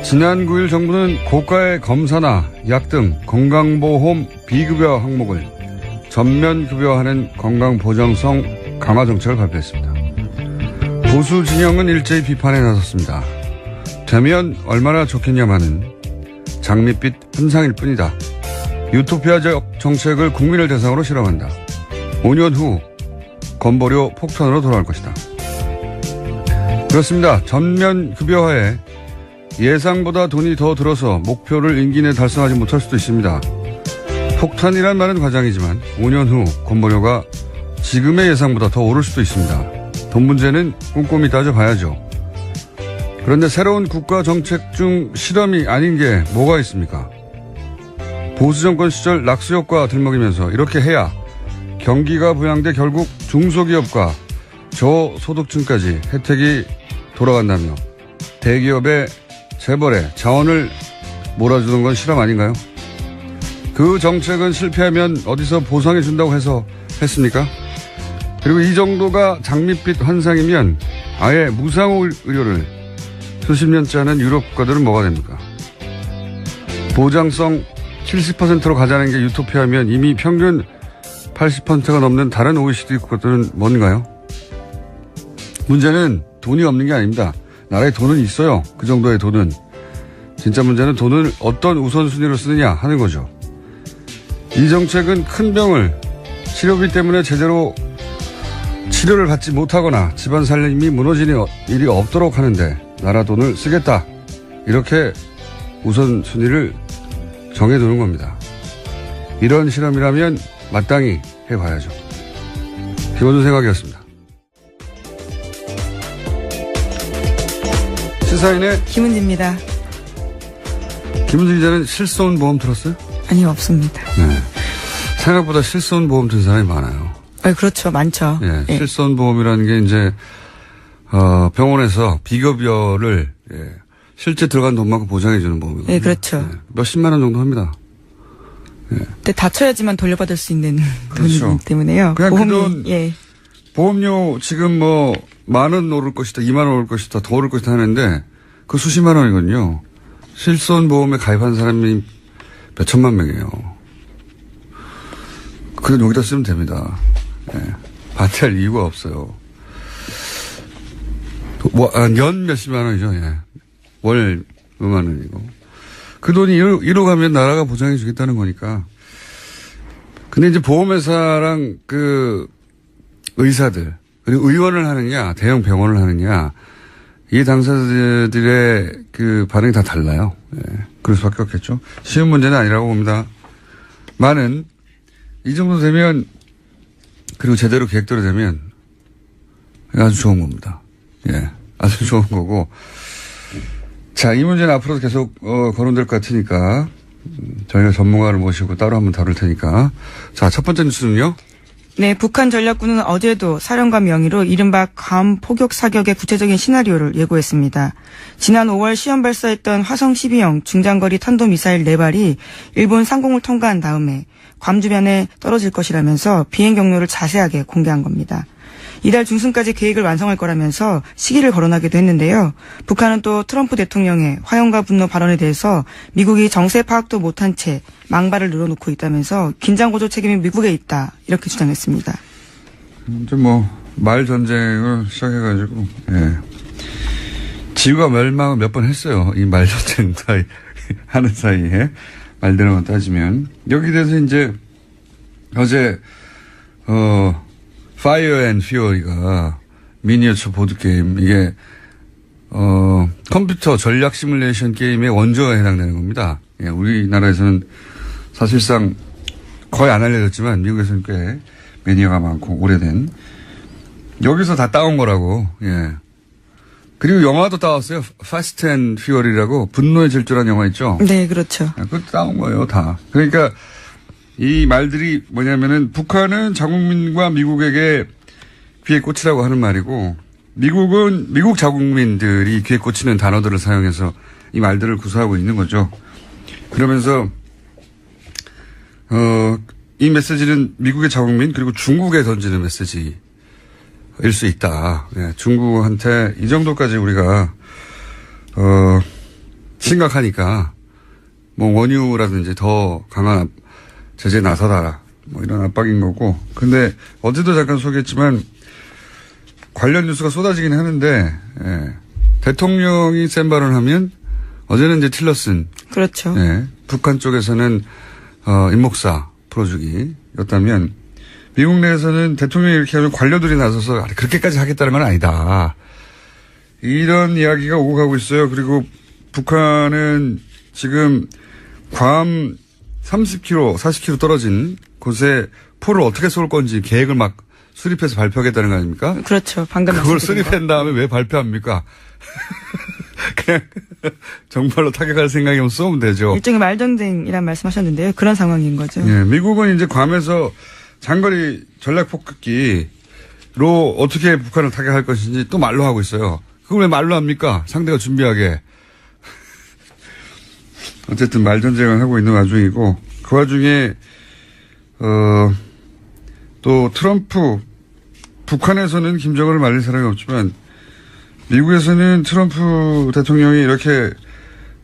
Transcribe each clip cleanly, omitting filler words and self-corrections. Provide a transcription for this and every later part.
지난 9일 정부는 고가의 검사나 약 등 건강보험 비급여 항목을 전면 급여하는 건강보장성 강화 정책을 발표했습니다. 보수 진영은 일제히 비판에 나섰습니다. 되면 얼마나 좋겠냐마는 장밋빛 환상일 뿐이다. 유토피아적 정책을 국민을 대상으로 실험한다. 5년 후 건보료 폭탄으로 돌아올 것이다. 그렇습니다. 전면 급여화에 예상보다 돈이 더 들어서 목표를 임기 내에 달성하지 못할 수도 있습니다. 폭탄이란 말은 과장이지만 5년 후 건보료가 지금의 예상보다 더 오를 수도 있습니다. 돈 문제는 꼼꼼히 따져봐야죠. 그런데 새로운 국가 정책 중 실험이 아닌 게 뭐가 있습니까? 보수 정권 시절 낙수 효과 들먹이면서 이렇게 해야 경기가 부양돼 결국 중소기업과 저소득층까지 혜택이 돌아간다며 대기업의 재벌에 자원을 몰아주는 건 실험 아닌가요? 그 정책은 실패하면 어디서 보상해 준다고 해서 했습니까? 그리고 이 정도가 장밋빛 환상이면 아예 무상 의료를 수십 년째 하는 유럽 국가들은 뭐가 됩니까? 보장성 70%로 가자는 게 유토피아면 이미 평균 80%가 넘는 다른 OECD 국가들은 뭔가요? 문제는 돈이 없는 게 아닙니다. 나라에 돈은 있어요. 그 정도의 돈은. 진짜 문제는 돈을 어떤 우선순위로 쓰느냐 하는 거죠. 이 정책은 큰 병을 치료비 때문에 제대로 치료를 받지 못하거나 집안 살림이 무너지는 일이 없도록 하는데 나라 돈을 쓰겠다. 이렇게 우선순위를 정해두는 겁니다. 이런 실험이라면 마땅히 해봐야죠. 김원준 생각이었습니다. 시사인의 김은지입니다. 김은지 기자는 실손 보험 들었어요? 아니요, 없습니다. 네. 생각보다 실손 보험 든 사람이 많아요. 그렇죠. 많죠. 예, 예. 실손 보험이라는 게 이제 병원에서 비급여를 실제 들어간 돈만큼 보장해 주는 보험이거든요. 예, 그렇죠. 몇십만 원 정도 합니다. 근데 다쳐야지만 돌려받을 수 있는 그렇죠. 돈이기 때문에요. 그냥 보험이, 그 돈, 예. 보험료 지금 뭐 10,000원 오를 것이다, 20,000원 오를 것이다, 더 오를 것이다 하는데 그 수십만 원이거든요. 실손 보험에 가입한 사람이 몇 천만 명이에요. 그건 여기다 쓰면 됩니다. 받을 이유가 없어요. 연 몇십만 원이죠. 월 몇만 원이고. 그 돈이 이로 가면 나라가 보장해 주겠다는 거니까. 근데 이제 보험회사랑 그 의사들, 그리고 의원을 하느냐, 대형 병원을 하느냐, 이 당사자들의 그 반응이 다 달라요. 그럴 수밖에 없겠죠. 쉬운 문제는 아니라고 봅니다. 많은, 이 정도 되면, 그리고 제대로 계획대로 되면 아주 좋은 겁니다. 아주 좋은 거고. 자, 이 문제는 앞으로도 계속 거론될 것 같으니까 저희가 전문가를 모시고 따로 한번 다룰 테니까. 자, 첫 번째 뉴스는요. 네, 북한 전략군은 어제도 사령관 명의로 이른바 괌 포격 사격의 구체적인 시나리오를 예고했습니다. 지난 5월 시험 발사했던 화성 12형 중장거리 탄도미사일 4발이 일본 상공을 통과한 다음에 괌 주변에 떨어질 것이라면서 비행 경로를 자세하게 공개한 겁니다. 이달 중순까지 계획을 완성할 거라면서 시기를 거론하기도 했는데요. 북한은 또 트럼프 대통령의 화염과 분노 발언에 대해서 미국이 정세 파악도 못한 채 망발을 늘어놓고 있다면서 긴장 고조 책임이 미국에 있다 이렇게 주장했습니다. 이제 말 전쟁을 시작해가지고 지구가 멸망을 몇 번 했어요. 이 말 전쟁 하는 사이에 말대로만 따지면 여기 대해서 이제 어제 파이어 앤 퓨어리가 미니어처 보드게임, 이게, 컴퓨터 전략 시뮬레이션 게임의 원조에 해당되는 겁니다. 우리나라에서는 사실상 거의 안 알려졌지만 미국에서는 꽤 매니아가 많고 오래된. 여기서 다 따온 거라고, 그리고 영화도 따왔어요. 파스트 앤 퓨어리라고 분노에 질주라는 영화 있죠? 네, 그렇죠. 그것도 따온 거예요, 다. 그러니까, 이 말들이 뭐냐면은 북한은 자국민과 미국에게 귀에 꽂히라고 하는 말이고 미국은 미국 자국민들이 귀에 꽂히는 단어들을 사용해서 이 말들을 구사하고 있는 거죠. 그러면서 이 메시지는 미국의 자국민 그리고 중국에 던지는 메시지일 수 있다. 중국한테 이 정도까지 우리가 심각하니까 뭐 원유라든지 더 강한 제재에 나서라 뭐 이런 압박인 거고. 근데 어제도 잠깐 소개했지만 관련 뉴스가 쏟아지긴 하는데 대통령이 센 발언을 하면 어제는 이제 틸러슨. 그렇죠. 북한 쪽에서는 임목사 풀어주기였다면 미국 내에서는 대통령이 이렇게 하면 관료들이 나서서 그렇게까지 하겠다는 건 아니다. 이런 이야기가 오고 가고 있어요. 그리고 북한은 지금 괌 30km, 40km 떨어진 곳에 포를 어떻게 쏠 건지 계획을 막 수립해서 발표하겠다는 거 아닙니까? 그렇죠. 방금 그걸 수립한 다음에 왜 발표합니까? 그냥 정말로 타격할 생각이면 쏘면 되죠. 일종의 말전쟁이란 말씀하셨는데요. 그런 상황인 거죠. 예, 미국은 이제 괌에서 장거리 전략 폭격기로 어떻게 북한을 타격할 것인지 또 말로 하고 있어요. 그걸 왜 말로 합니까? 상대가 준비하게. 어쨌든 말전쟁을 하고 있는 와중이고, 그 와중에 또 트럼프, 북한에서는 김정은을 말릴 사람이 없지만 미국에서는 트럼프 대통령이 이렇게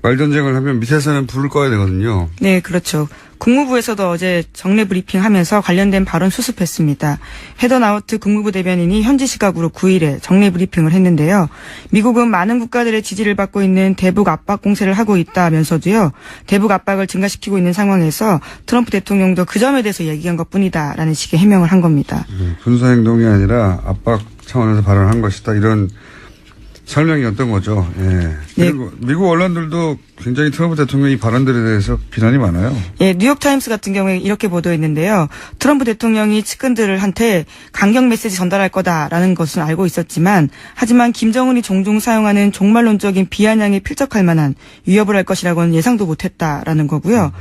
말전쟁을 하면 밑에서는 불을 꺼야 되거든요. 네, 그렇죠. 국무부에서도 어제 정례 브리핑하면서 관련된 발언 수습했습니다. 헤더 나우트 국무부 대변인이 현지 시각으로 9일에 정례 브리핑을 했는데요. 미국은 많은 국가들의 지지를 받고 있는 대북 압박 공세를 하고 있다면서도요. 대북 압박을 증가시키고 있는 상황에서 트럼프 대통령도 그 점에 대해서 얘기한 것뿐이다라는 식의 해명을 한 겁니다. 군사행동이 아니라 압박 차원에서 발언한 것이다. 이런 설명이었던 거죠. 예. 그리고 미국 언론들도 굉장히 트럼프 대통령의 발언들에 대해서 비난이 많아요. 예, 뉴욕타임스 같은 경우에 이렇게 보도했는데요. 트럼프 대통령이 측근들한테 강경 메시지 전달할 거다라는 것은 알고 있었지만 하지만 김정은이 종종 사용하는 종말론적인 비아냥에 필적할 만한 위협을 할 것이라고는 예상도 못했다라는 거고요.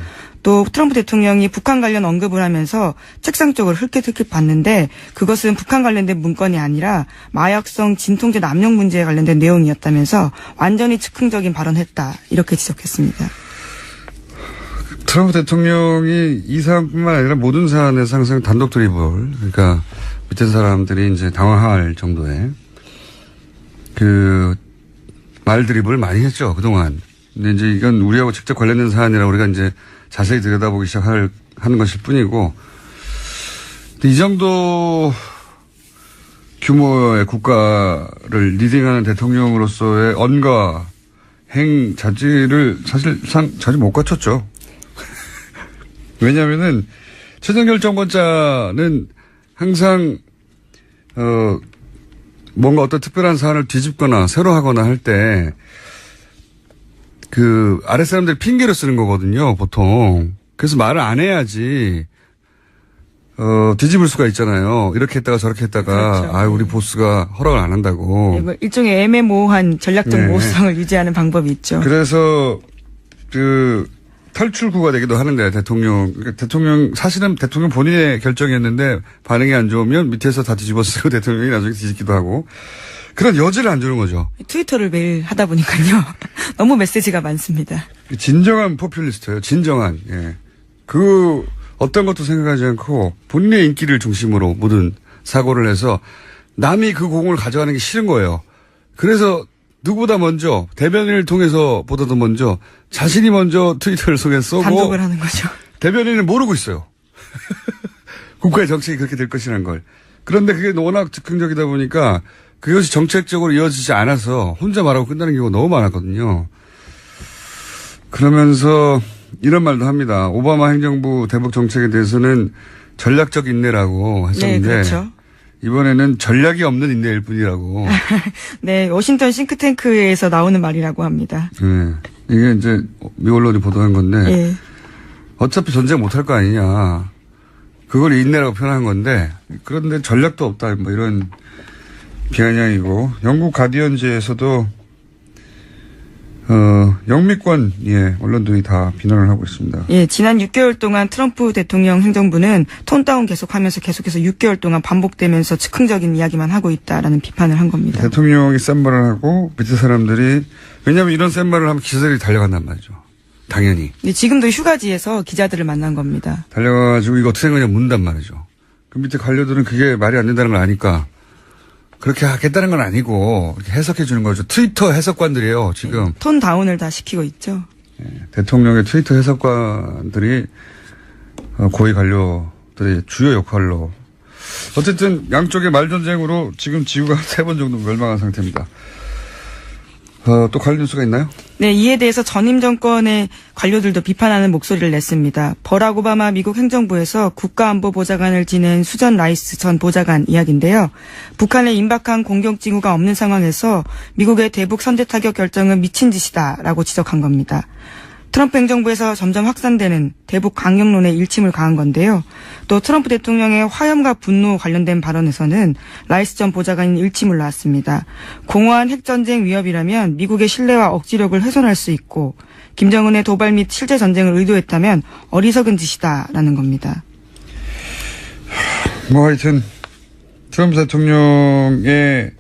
또 트럼프 대통령이 북한 관련 언급을 하면서 책상 쪽을 흘끗흘끗 봤는데 그것은 북한 관련된 문건이 아니라 마약성 진통제 남용 문제에 관련된 내용이었다면서 완전히 즉흥적인 발언했다. 이렇게 지적했습니다. 트럼프 대통령이 이 사안뿐만 아니라 모든 사안에서 항상 단독 드리블, 그러니까 밑에 사람들이 이제 당황할 정도의 그 말 드리블을 많이 했죠, 그동안. 근데 이제 이건 우리하고 직접 관련된 사안이라 우리가 이제 자세히 들여다보기 하는 것일 뿐이고, 이 정도 규모의 국가를 리딩하는 대통령으로서의 언과 행 자질을 사실상 자주 못 갖췄죠. 왜냐하면은 최종결정권자는 항상 뭔가 어떤 특별한 사안을 뒤집거나 새로 하거나 할 때 그 아랫 사람들이 핑계를 쓰는 거거든요, 보통. 그래서 말을 안 해야지 뒤집을 수가 있잖아요. 이렇게 했다가 저렇게 했다가 그렇죠. 우리 보스가 허락을 안 한다고. 네, 뭐 일종의 애매모호한 전략적 모호성을 유지하는 방법이 있죠. 그래서 그 탈출구가 되기도 하는데 대통령 사실은 대통령 본인의 결정이었는데 반응이 안 좋으면 밑에서 다 뒤집어 쓰고 대통령이 나중에 뒤집기도 하고 그런 여지를 안 주는 거죠. 트위터를 매일 하다 보니까요. 너무 메시지가 많습니다. 진정한 포퓰리스트예요. 진정한. 예. 그 어떤 것도 생각하지 않고 본인의 인기를 중심으로 모든 사고를 해서 남이 그 공을 가져가는 게 싫은 거예요. 그래서 누구보다 먼저 대변인을 통해서 보다도 먼저 자신이 먼저 트위터를 속에 쏘고 단독을 하는 거죠. 대변인은 모르고 있어요. 국가의 정책이 그렇게 될 것이라는 걸. 그런데 그게 워낙 즉흥적이다 보니까 그것이 정책적으로 이어지지 않아서 혼자 말하고 끝나는 경우가 너무 많았거든요. 그러면서 이런 말도 합니다. 오바마 행정부 대북 정책에 대해서는 전략적 인내라고 했었는데 네, 그렇죠. 이번에는 전략이 없는 인내일 뿐이라고. 네, 워싱턴 싱크탱크에서 나오는 말이라고 합니다. 네, 이게 이제 미 언론이 보도한 건데 네. 어차피 전쟁 못할 거 아니냐. 그걸 인내라고 표현한 건데 그런데 전략도 없다. 뭐 이런 비아냥이고 영국 가디언지에서도 영미권 언론들이 다 비난을 하고 있습니다. 예, 지난 6개월 동안 트럼프 대통령 행정부는 톤다운 계속하면서 계속해서 6개월 동안 반복되면서 즉흥적인 이야기만 하고 있다라는 비판을 한 겁니다. 대통령이 센 말을 하고 밑에 사람들이 왜냐하면 이런 센 말을 하면 기자들이 달려간단 말이죠. 당연히. 네, 지금도 휴가지에서 기자들을 만난 겁니다. 달려가지고 이거 어떻게 생각하냐 묻는단 말이죠. 그 밑에 관료들은 그게 말이 안 된다는 걸 아니까 그렇게 하겠다는 건 아니고 이렇게 해석해 주는 거죠. 트위터 해석관들이에요, 지금. 톤 다운을 다 시키고 있죠. 대통령의 트위터 해석관들이 고위 관료들의 주요 역할로. 어쨌든 양쪽의 말전쟁으로 지금 지구가 3번 정도 멸망한 상태입니다. 또 관련 뉴스가 있나요? 네, 이에 대해서 전임 정권의 관료들도 비판하는 목소리를 냈습니다. 버락 오바마 미국 행정부에서 국가안보보좌관을 지낸 수전 라이스 전 보좌관 이야기인데요. 북한의 임박한 공격 징후가 없는 상황에서 미국의 대북 선제 타격 결정은 미친 짓이다라고 지적한 겁니다. 트럼프 행정부에서 점점 확산되는 대북 강경론에 일침을 가한 건데요. 또 트럼프 대통령의 화염과 분노 관련된 발언에서는 라이스 전 보좌관인 일침을 놨습니다. 공허한 핵전쟁 위협이라면 미국의 신뢰와 억지력을 훼손할 수 있고 김정은의 도발 및 실제 전쟁을 의도했다면 어리석은 짓이다라는 겁니다. 뭐 하여튼 트럼프 대통령의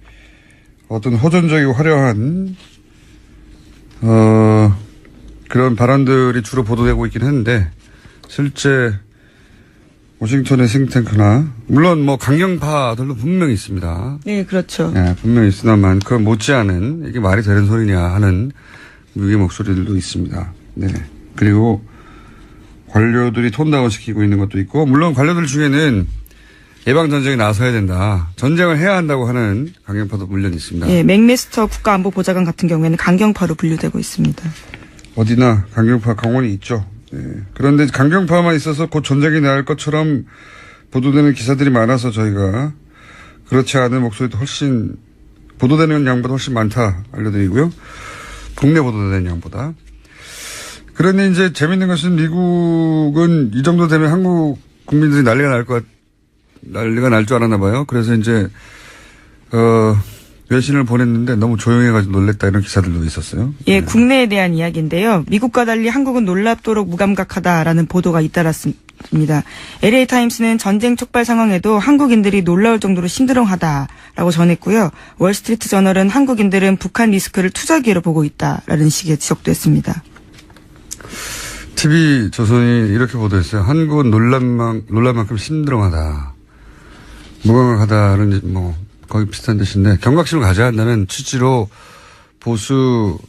어떤 호전적이고 화려한 그런 발언들이 주로 보도되고 있긴 했는데 실제 워싱턴의 싱탱크나 물론 뭐 강경파들도 분명히 있습니다. 네, 그렇죠. 네, 분명히 있으나만 그 못지않은 이게 말이 되는 소리냐 하는 미국의 목소리들도 있습니다. 네. 그리고 관료들이 톤다운 시키고 있는 것도 있고 물론 관료들 중에는 예방전쟁에 나서야 된다. 전쟁을 해야 한다고 하는 강경파도 물론 있습니다. 네, 맥메스터 국가안보보좌관 같은 경우에는 강경파로 분류되고 있습니다. 어디나 강경파 강원이 있죠. 네. 그런데 강경파만 있어서 곧 전쟁이 날 것처럼 보도되는 기사들이 많아서 저희가 그렇지 않은 목소리도 훨씬 보도되는 양보다 훨씬 많다 알려드리고요. 국내 보도되는 양보다. 그러니 이제 재밌는 것은 미국은 이 정도 되면 한국 국민들이 난리가 날 줄 알았나 봐요. 그래서 이제 외신을 보냈는데 너무 조용해가지고 놀랬다 이런 기사들도 있었어요. 예, 네. 국내에 대한 이야기인데요. 미국과 달리 한국은 놀랍도록 무감각하다라는 보도가 잇따랐습니다. LA타임스는 전쟁 촉발 상황에도 한국인들이 놀라울 정도로 심드렁하다라고 전했고요. 월스트리트 저널은 한국인들은 북한 리스크를 투자 기회로 보고 있다라는 식의 지적도 했습니다. TV조선이 이렇게 보도했어요. 한국은 놀랄 만큼 심드렁하다. 무감각하다는 뭐 거의 비슷한 뜻인데 경각심을 가져야 한다는 취지로 보수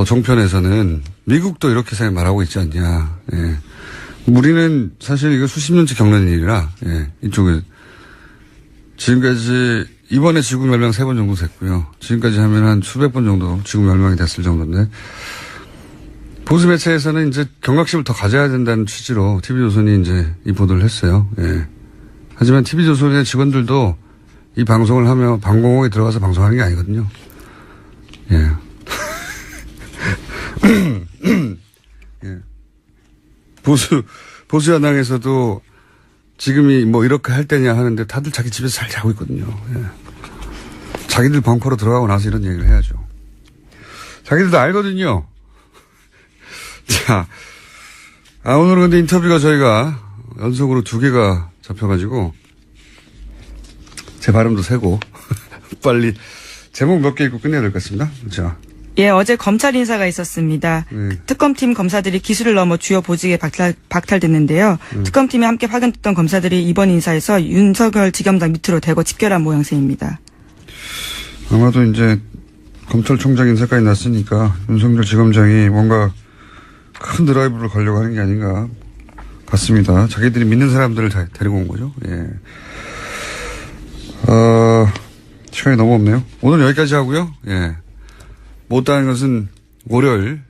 종편에서는 미국도 이렇게 생각 말하고 있지 않냐. 예. 우리는 사실 이거 수십 년째 겪는 일이라 이쪽에 지금까지 이번에 지구 멸망 3번 정도 됐고요. 지금까지 하면 한 수백 번 정도 지구 멸망이 됐을 정도인데 보수 매체에서는 이제 경각심을 더 가져야 된다는 취지로 TV조선이 이제 이 보도를 했어요. 예. 하지만 TV조선의 직원들도 이 방송을 하며 방공호에 들어가서 방송하는 게 아니거든요. 예. 예. 보수 야당에서도 지금이 뭐 이렇게 할 때냐 하는데 다들 자기 집에서 잘 자고 있거든요. 예. 자기들 벙커로 들어가고 나서 이런 얘기를 해야죠. 자기들도 알거든요. 자, 오늘은 근데 인터뷰가 저희가 연속으로 2개가 잡혀가지고 제 발음도 세고 빨리 제목 몇 개 읽고 끝내야 될 것 같습니다. 자. 예, 어제 검찰 인사가 있었습니다. 네. 특검팀 검사들이 기술을 넘어 주요 보직에 박탈됐는데요. 특검팀에 함께 파견됐던 검사들이 이번 인사에서 윤석열 지검장 밑으로 대거 집결한 모양새입니다. 아마도 이제 검찰총장 인사까지 났으니까 윤석열 지검장이 뭔가 큰 드라이브를 걸려고 하는 게 아닌가 같습니다. 자기들이 믿는 사람들을 다 데리고 온 거죠. 예. 시간이 너무 없네요. 오늘 여기까지 하고요. 예. 못다한 것은 월요일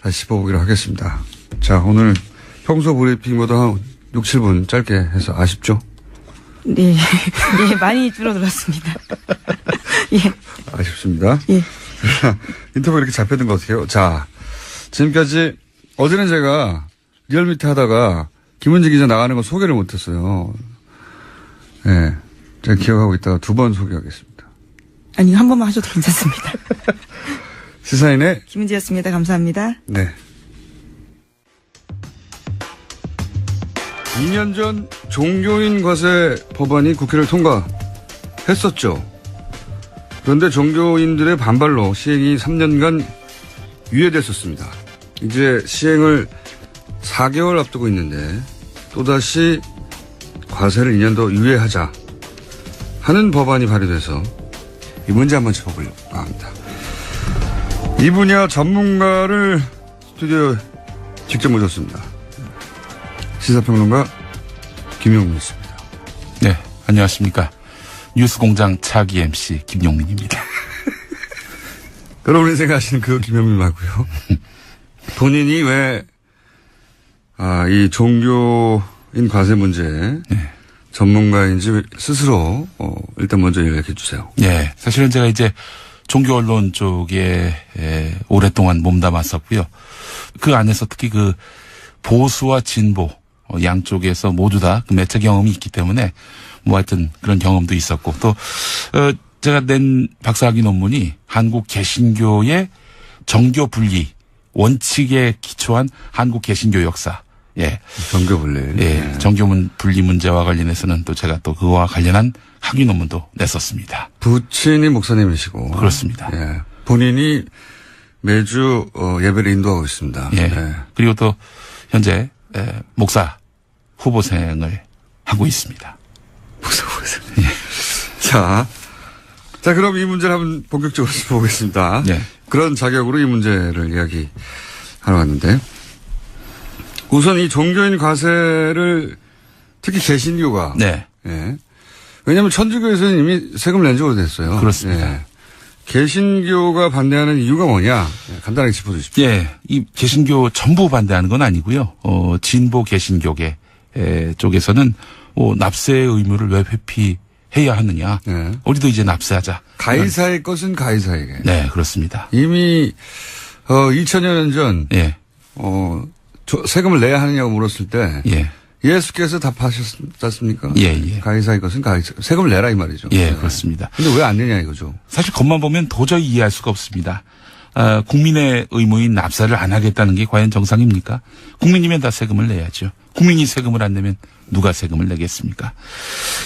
다시 짚어보기로 하겠습니다. 자, 오늘 평소 브리핑보다 한 6, 7분 짧게 해서 아쉽죠? 네. 예, 많이 줄어들었습니다. 예. 아쉽습니다. 예. 인터뷰 이렇게 잡혀든 거 어떡해요? 자, 지금까지 어제는 제가 리얼미터 하다가 김은지 기자 나가는 거 소개를 못했어요. 예. 제가 기억하고 있다가 2번 소개하겠습니다. 아니, 한 번만 하셔도 괜찮습니다. 시사인의 김은지였습니다. 감사합니다. 네. 2년 전 종교인 과세 법안이 국회를 통과했었죠. 그런데 종교인들의 반발로 시행이 3년간 유예됐었습니다. 이제 시행을 4개월 앞두고 있는데 또다시 과세를 2년 더 유예하자 하는 법안이 발의돼서 이 문제 한번 짚어보려고 합니다. 이 분야 전문가를 스튜디오에 직접 모셨습니다. 시사평론가 김용민 씨입니다. 네, 안녕하십니까. 뉴스공장 차기 MC 김용민입니다. 여러분이 생각하시는 그 김용민 맞고요. 본인이 왜 이 종교인 과세 문제 네. 전문가인지 스스로 일단 먼저 얘기해 주세요. 예, 사실은 제가 이제 종교 언론 쪽에 오랫동안 몸담았었고요. 그 안에서 특히 그 보수와 진보 양쪽에서 모두 다 그 매체 경험이 있기 때문에 뭐 하여튼 그런 경험도 있었고 또 제가 낸 박사학위 논문이 한국 개신교의 정교 분리 원칙에 기초한 한국 개신교 역사. 예. 정교 분리. 예. 네. 정교 분리 문제와 관련해서는 또 제가 또 그와 관련한 학위 논문도 냈었습니다. 부친이 목사님이시고. 그렇습니다. 예. 본인이 매주 예배를 인도하고 있습니다. 예. 네. 그리고 또 현재 목사 후보생을 하고 있습니다. 목사 후보생. 자, 그럼 이 문제를 한번 본격적으로 보겠습니다. 예. 그런 자격으로 이 문제를 이야기하러 왔는데 우선 이 종교인 과세를 특히 개신교가 네. 예. 왜냐하면 천주교에서는 이미 세금을 낸 지 오래됐어요. 그렇습니다. 예. 개신교가 반대하는 이유가 뭐냐? 간단하게 짚어주십시오. 예, 이 개신교 전부 반대하는 건 아니고요. 진보 개신교계 쪽에서는 납세의 의무를 왜 회피해야 하느냐? 네. 우리도 이제 납세하자. 가이사의 것은 가이사에게. 네, 그렇습니다. 이미 2000여 년 전 예, 세금을 내야 하느냐고 물었을 때 예, 예수께서 답하셨지 않습니까? 예. 가이사의 것은 가이사. 세금을 내라 이 말이죠. 예, 그렇습니다. 근데 왜 안 내냐 이거죠. 사실 겉만 보면 도저히 이해할 수가 없습니다. 국민의 의무인 납세를 안 하겠다는 게 과연 정상입니까? 국민이면 다 세금을 내야죠. 국민이 세금을 안 내면 누가 세금을 내겠습니까?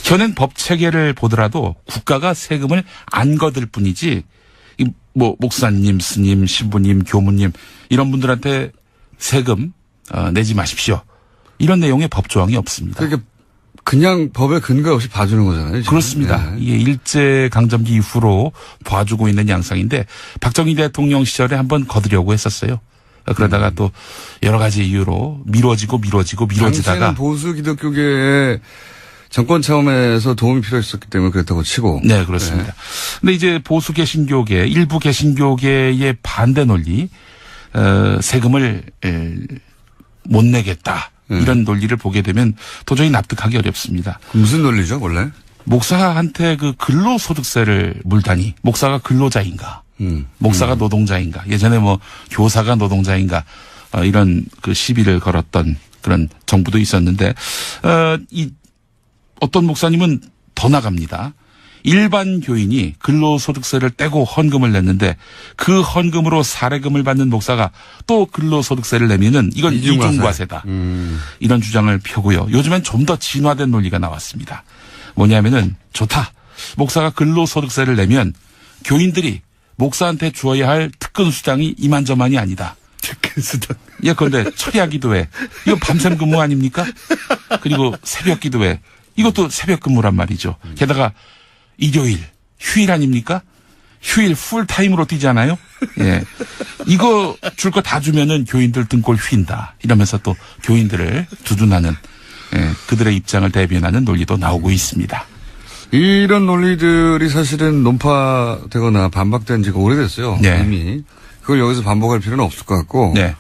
현행 법 체계를 보더라도 국가가 세금을 안 거둘 뿐이지, 목사님, 스님, 신부님, 교무님, 이런 분들한테 세금, 내지 마십시오. 이런 내용의 법 조항이 없습니다. 그러니까 그냥 법에 근거 없이 봐주는 거잖아요. 지금. 그렇습니다. 네. 이게 일제강점기 이후로 봐주고 있는 양상인데 박정희 대통령 시절에 한번 거두려고 했었어요. 그러다가 또 여러 가지 이유로 미뤄지다가 당시에는 보수 기독교계의 정권 차원에서 도움이 필요했었기 때문에 그렇다고 치고. 네, 그렇습니다. 네. 근데 이제 보수 개신교계, 일부 개신교계의 반대 논리, 세금을 못 내겠다. 이런 논리를 보게 되면 도저히 납득하기 어렵습니다. 무슨 논리죠, 원래? 목사한테 그 근로소득세를 물다니, 목사가 근로자인가? 목사가 노동자인가? 예전에 교사가 노동자인가? 이런 그 시비를 걸었던 그런 정부도 있었는데, 어떤 목사님은 더 나갑니다. 일반 교인이 근로소득세를 떼고 헌금을 냈는데 그 헌금으로 사례금을 받는 목사가 또 근로소득세를 내면은 이건 이중과세다. 이런 주장을 펴고요. 요즘엔 좀 더 진화된 논리가 나왔습니다. 뭐냐면은 좋다. 목사가 근로소득세를 내면 교인들이 목사한테 주어야 할 특근수당이 이만저만이 아니다. 특근수당. 예, 그런데 철야 기도회. 이거 밤샘 근무 아닙니까? 그리고 새벽 기도회. 이것도 새벽 근무란 말이죠. 게다가 일요일, 휴일 아닙니까? 휴일 풀타임으로 뛰잖아요? 예. 이거 줄 거 다 주면은 교인들 등골 휜다. 이러면서 또 교인들을 두둔하는, 그들의 입장을 대변하는 논리도 나오고 있습니다. 이런 논리들이 사실은 논파되거나 반박된 지가 오래됐어요. 네. 이미. 그걸 여기서 반복할 필요는 없을 것 같고. 네.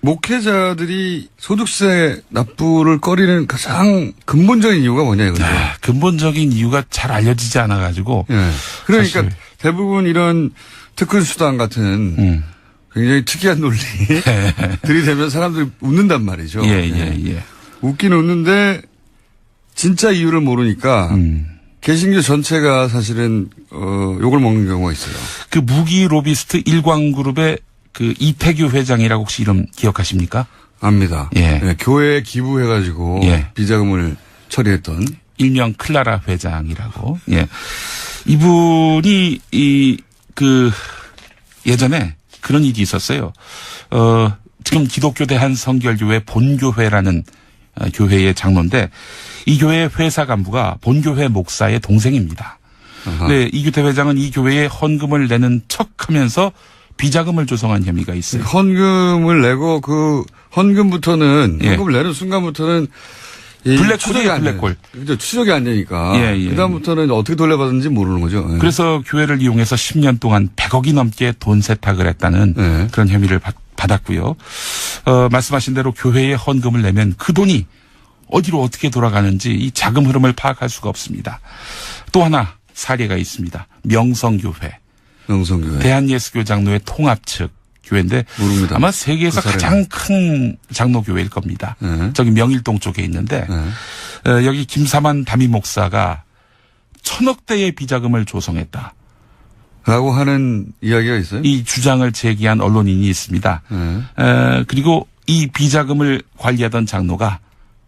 목회자들이 소득세 납부를 꺼리는 가장 근본적인 이유가 뭐냐 이거죠. 근본적인 이유가 잘 알려지지 않아가지고. 예. 그러니까 사실. 대부분 이런 특근수당 같은 굉장히 특이한 논리들이 되면 사람들이 웃는단 말이죠. 예. 웃긴 웃는데 진짜 이유를 모르니까 개신교 전체가 사실은 욕을 먹는 경우가 있어요. 그 무기 로비스트 일광그룹의 그 이태규 회장이라고 혹시 이름 기억하십니까? 압니다. 예. 네, 교회에 기부해가지고 예. 비자금을 처리했던 일명 클라라 회장이라고. 예. 이분이 예전에 그런 일이 있었어요. 지금 기독교 대한성결교회 본교회라는 교회의 장로인데 이 교회의 회사 간부가 본교회 목사의 동생입니다. 네, 이규태 회장은 이 교회에 헌금을 내는 척하면서 비자금을 조성한 혐의가 있어요. 헌금을 내고 그 헌금부터는 예. 헌금을 내는 순간부터는 이 블랙홀이에요, 추적이 안 돼. 블랙홀. 그죠. 추적이 안 되니까. 예. 그다음부터는 어떻게 돌려받았는지 모르는 거죠. 예. 그래서 교회를 이용해서 10년 동안 100억이 넘게 돈 세탁을 했다는 예. 그런 혐의를 받았고요. 말씀하신 대로 교회에 헌금을 내면 그 돈이 어디로 어떻게 돌아가는지 이 자금 흐름을 파악할 수가 없습니다. 또 하나 사례가 있습니다. 명성교회. 명성교회. 대한예수교 장로회 통합 측 교회인데 모릅니다. 아마 세계에서 그 사례는. 가장 큰 장로교회일 겁니다. 네. 저기 명일동 쪽에 있는데 여기 김사만 담임 목사가 1,000억대의 비자금을 조성했다. 라고 하는 이야기가 있어요? 이 주장을 제기한 언론인이 있습니다. 그리고 이 비자금을 관리하던 장로가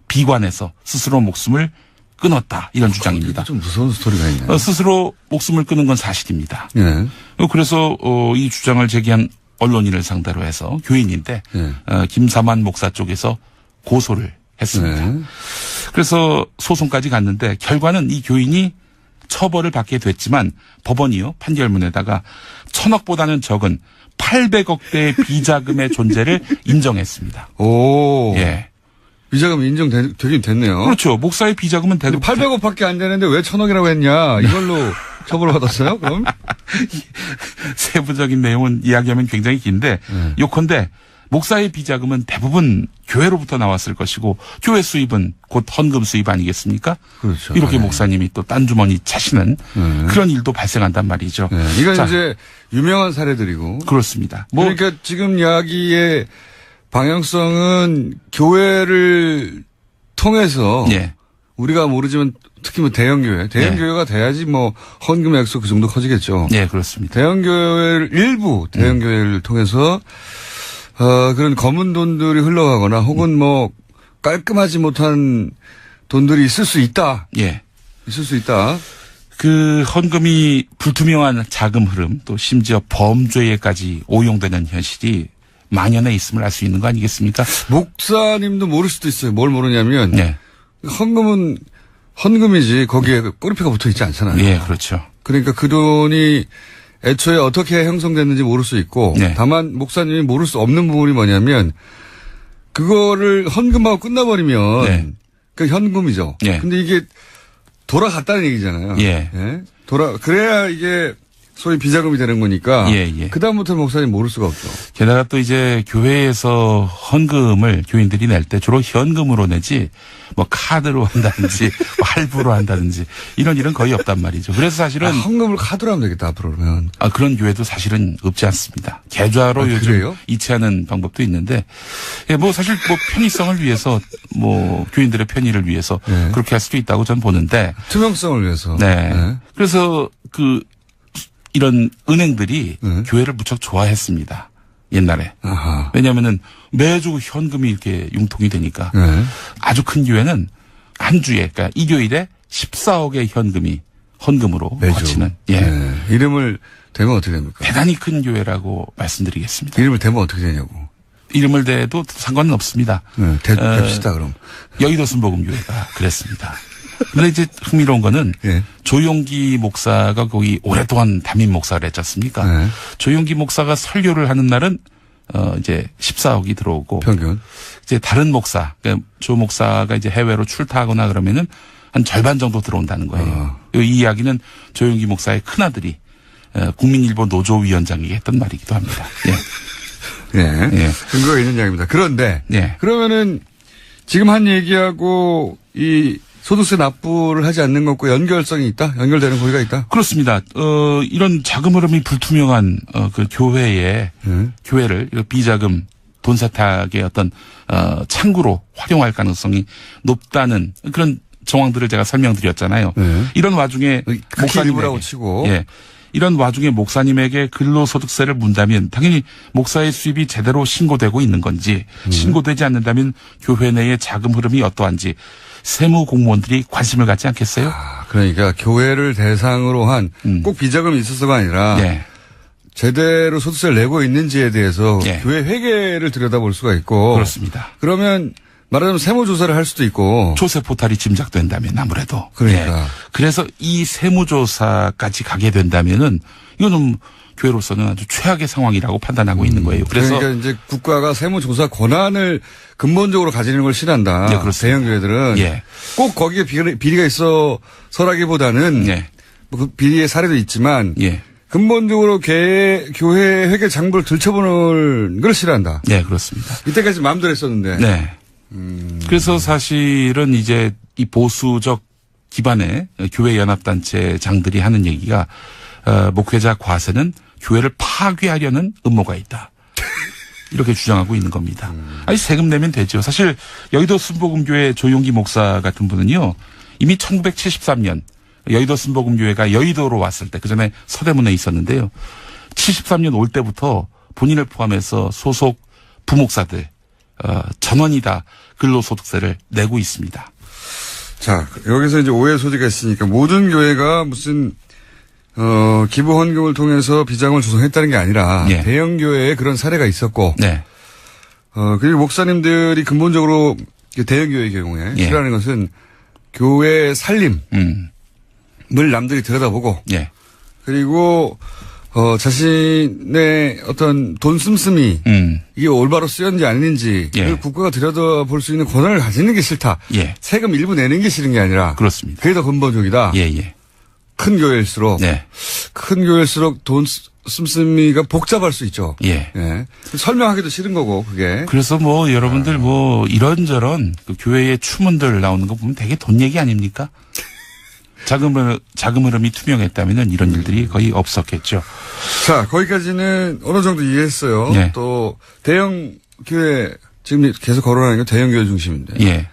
비관해서 스스로 목숨을 끊었다. 이런 주장입니다. 좀 무서운 스토리가 있네. 스스로 목숨을 끊은 건 사실입니다. 예. 그래서 이 주장을 제기한 언론인을 상대로 해서 교인인데 김사만 목사 쪽에서 고소를 했습니다. 네. 그래서 소송까지 갔는데 결과는 이 교인이 처벌을 받게 됐지만 법원이요 판결문에다가 1,000억보다는 적은 800억대의 비자금의 존재를 인정했습니다. 오. 예. 비자금 인정되긴 됐네요. 그렇죠. 목사의 비자금은 대도 800억밖에 안 되는데 왜 1,000억이라고 했냐. 이걸로 처벌받았어요? 그럼? 세부적인 내용은 이야기하면 굉장히 긴데 요컨대 목사의 비자금은 대부분 교회로부터 나왔을 것이고 교회 수입은 곧 헌금 수입 아니겠습니까? 그렇죠. 이렇게 네. 목사님이 또 딴 주머니 차시는 그런 일도 발생한단 말이죠. 네. 이건 자, 이제 유명한 사례들이고. 그렇습니다. 그러니까 지금 이야기의 방향성은 교회를 통해서 예. 우리가 모르지만 특히 뭐 대형교회가 돼야지 뭐 헌금 액수 그 정도 커지겠죠. 예, 그렇습니다. 일부 대형교회를 통해서 그런 검은 돈들이 흘러가거나 혹은 뭐 깔끔하지 못한 돈들이 있을 수 있다. 예. 있을 수 있다. 그 헌금이 불투명한 자금 흐름 또 심지어 범죄에까지 오용되는 현실이 만연해 있음을 알 수 있는 거 아니겠습니까? 목사님도 모를 수도 있어요. 뭘 모르냐면 예. 헌금은 헌금이지 거기에 꼬리표가 붙어 있지 않잖아요. 예, 그렇죠. 그러니까 그 돈이 애초에 어떻게 형성됐는지 모를 수 있고 네. 다만 목사님이 모를 수 없는 부분이 뭐냐면 그거를 헌금하고 끝나버리면 네. 그 현금이죠. 네. 근데 이게 돌아갔다는 얘기잖아요. 예. 그래야 이게 소위 비자금이 되는 거니까 예. 그다음부터 목사님 모를 수가 없죠. 게다가 또 이제 교회에서 헌금을 교인들이 낼 때 주로 현금으로 내지 뭐 카드로 한다든지 뭐 할부로 한다든지 이런 일은 거의 없단 말이죠. 그래서 사실은 헌금을 카드로 하면 되겠다 앞으로 그러면. 그런 교회도 사실은 없지 않습니다. 계좌로 요즘 그래요? 이체하는 방법도 있는데 예, 뭐 사실 뭐 편의성을 위해서 뭐 교인들의 편의를 위해서 네. 그렇게 할 수도 있다고 저는 보는데 투명성을 위해서. 네. 그래서 이런 은행들이 네. 교회를 무척 좋아했습니다. 옛날에. 아하. 왜냐하면은 매주 현금이 이렇게 융통이 되니까 네. 아주 큰 교회는 한 주에 그러니까 일요일에 14억의 현금이 헌금으로 매주. 거치는 예. 네. 이름을 대면 어떻게 됩니까? 대단히 큰 교회라고 말씀드리겠습니다. 이름을 대면 어떻게 되냐고. 이름을 대도 상관은 없습니다. 네. 됩시다 그럼. 여의도 순복음교회가 그랬습니다. 근데 이제 흥미로운 거는 예. 조용기 목사가 거기 오랫동안 담임 목사를 했지 않습니까? 네. 조용기 목사가 설교를 하는 날은 이제 14억이 들어오고 평균. 이제 다른 목사, 그러니까 조 목사가 이제 해외로 출타하거나 그러면은 한 절반 정도 들어온다는 거예요. 이 이야기는 조용기 목사의 큰아들이 국민일보 노조위원장에게 했던 말이기도 합니다. 예. 예. 근거가 있는 이야기입니다. 그런데 예. 그러면은 지금 한 얘기하고 이 소득세 납부를 하지 않는 것과 연결성이 있다? 연결되는 고리가 있다? 그렇습니다. 이런 자금 흐름이 불투명한 그 교회를 비자금 돈 세탁의 어떤 창구로 활용할 가능성이 높다는 그런 정황들을 제가 설명드렸잖아요. 네. 이런 와중에 일부라고 치고. 예. 이런 와중에 목사님에게 근로소득세를 문다면 당연히 목사의 수입이 제대로 신고되고 있는 건지 신고되지 않는다면 교회 내의 자금 흐름이 어떠한지 세무 공무원들이 관심을 갖지 않겠어요? 그러니까 교회를 대상으로 한 꼭 비자금이 있어서가 아니라 예. 제대로 소득세를 내고 있는지에 대해서 예. 교회 회계를 들여다볼 수가 있고 그렇습니다. 그러면 말하자면 세무조사를 할 수도 있고. 조세 포탈이 짐작된다면 아무래도. 그러니까. 예. 그래서 이 세무조사까지 가게 된다면은 이거는 교회로서는 아주 최악의 상황이라고 판단하고 있는 거예요. 그래서 그러니까 이제 국가가 세무조사 권한을 근본적으로 가지는 걸 싫어한다. 예, 그렇습니다. 대형교회들은. 예. 꼭 거기에 비리가 있어서라기보다는 예. 뭐 그 비리의 사례도 있지만 예. 근본적으로 교회 회계 장부를 들춰보는 걸 싫어한다. 네, 그렇습니다. 이때까지 마음대로 했었는데. 네. 그래서 사실은 이제 이 보수적 기반의 교회 연합단체장들이 하는 얘기가 목회자 과세는 교회를 파괴하려는 음모가 있다. 이렇게 주장하고 있는 겁니다. 아니 세금 내면 되죠. 사실 여의도 순복음교회 조용기 목사 같은 분은요. 이미 1973년 여의도 순복음교회가 여의도로 왔을 때 그전에 서대문에 있었는데요. 73년 올 때부터 본인을 포함해서 소속 부목사들 전원이 다 근로소득세를 내고 있습니다. 자, 여기서 이제 오해 소지가 있으니까 모든 교회가 무슨 기부 헌금을 통해서 비자금을 조성했다는 게 아니라 예. 대형 교회에 그런 사례가 있었고 네. 그리고 목사님들이 근본적으로 대형 교회의 경우에 예. 싫어하는 것은 교회의 살림을 남들이 들여다보고 예. 그리고 자신의 어떤 돈 씀씀이 이게 올바로 쓰였는지 아닌지 예. 를 국가가 들여다볼 수 있는 권한을 가지는 게 싫다. 예. 세금 일부 내는 게 싫은 게 아니라 그렇습니다. 그게 더 근본적이다. 예, 예. 큰 교회일수록 네. 큰 교회일수록 돈 씀씀이가 복잡할 수 있죠. 예. 예. 설명하기도 싫은 거고 그게. 그래서 뭐 여러분들 뭐 이런저런 그 교회의 추문들 나오는 거 보면 되게 돈 얘기 아닙니까? 자금 흐름이 투명했다면은 이런 일들이 거의 없었겠죠. 자, 거기까지는 어느 정도 이해했어요. 예. 또 대형 교회 지금 계속 거론하는 게 대형 교회 중심인데. 예.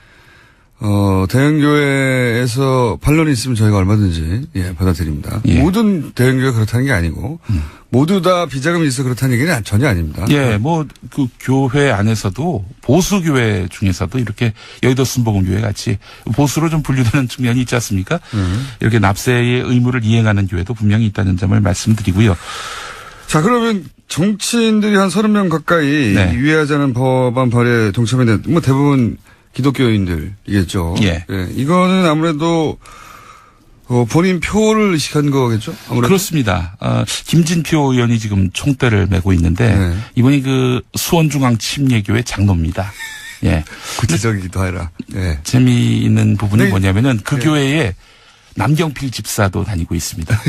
대형 교회에서 반론이 있으면 저희가 얼마든지 받아들입니다. 예. 모든 대형 교회가 그렇다는 게 아니고 모두 다 비자금이 있어 그렇다는 얘기는 전혀 아닙니다. 예, 뭐 그 교회 안에서도 보수 교회 중에서도 이렇게 여의도 순복음교회 같이 보수로 좀 분류되는 측면이 있지 않습니까? 이렇게 납세의 의무를 이행하는 교회도 분명히 있다는 점을 말씀드리고요. 자, 그러면 정치인들이 한 30명 가까이 네. 유예하자는 법안 발의에 동참했는데 뭐 대부분 기독교인들이겠죠. 예. 이거는 아무래도 본인 표를 의식한 거겠죠? 아무래도. 그렇습니다. 김진표 의원이 지금 총대를 메고 있는데 네. 이분이 그 수원중앙 침례교회 장로입니다. 예. 구체적이기도 하라. 예. 재미있는 부분이 네. 뭐냐면은 그 네. 교회에 남경필 집사도 다니고 있습니다.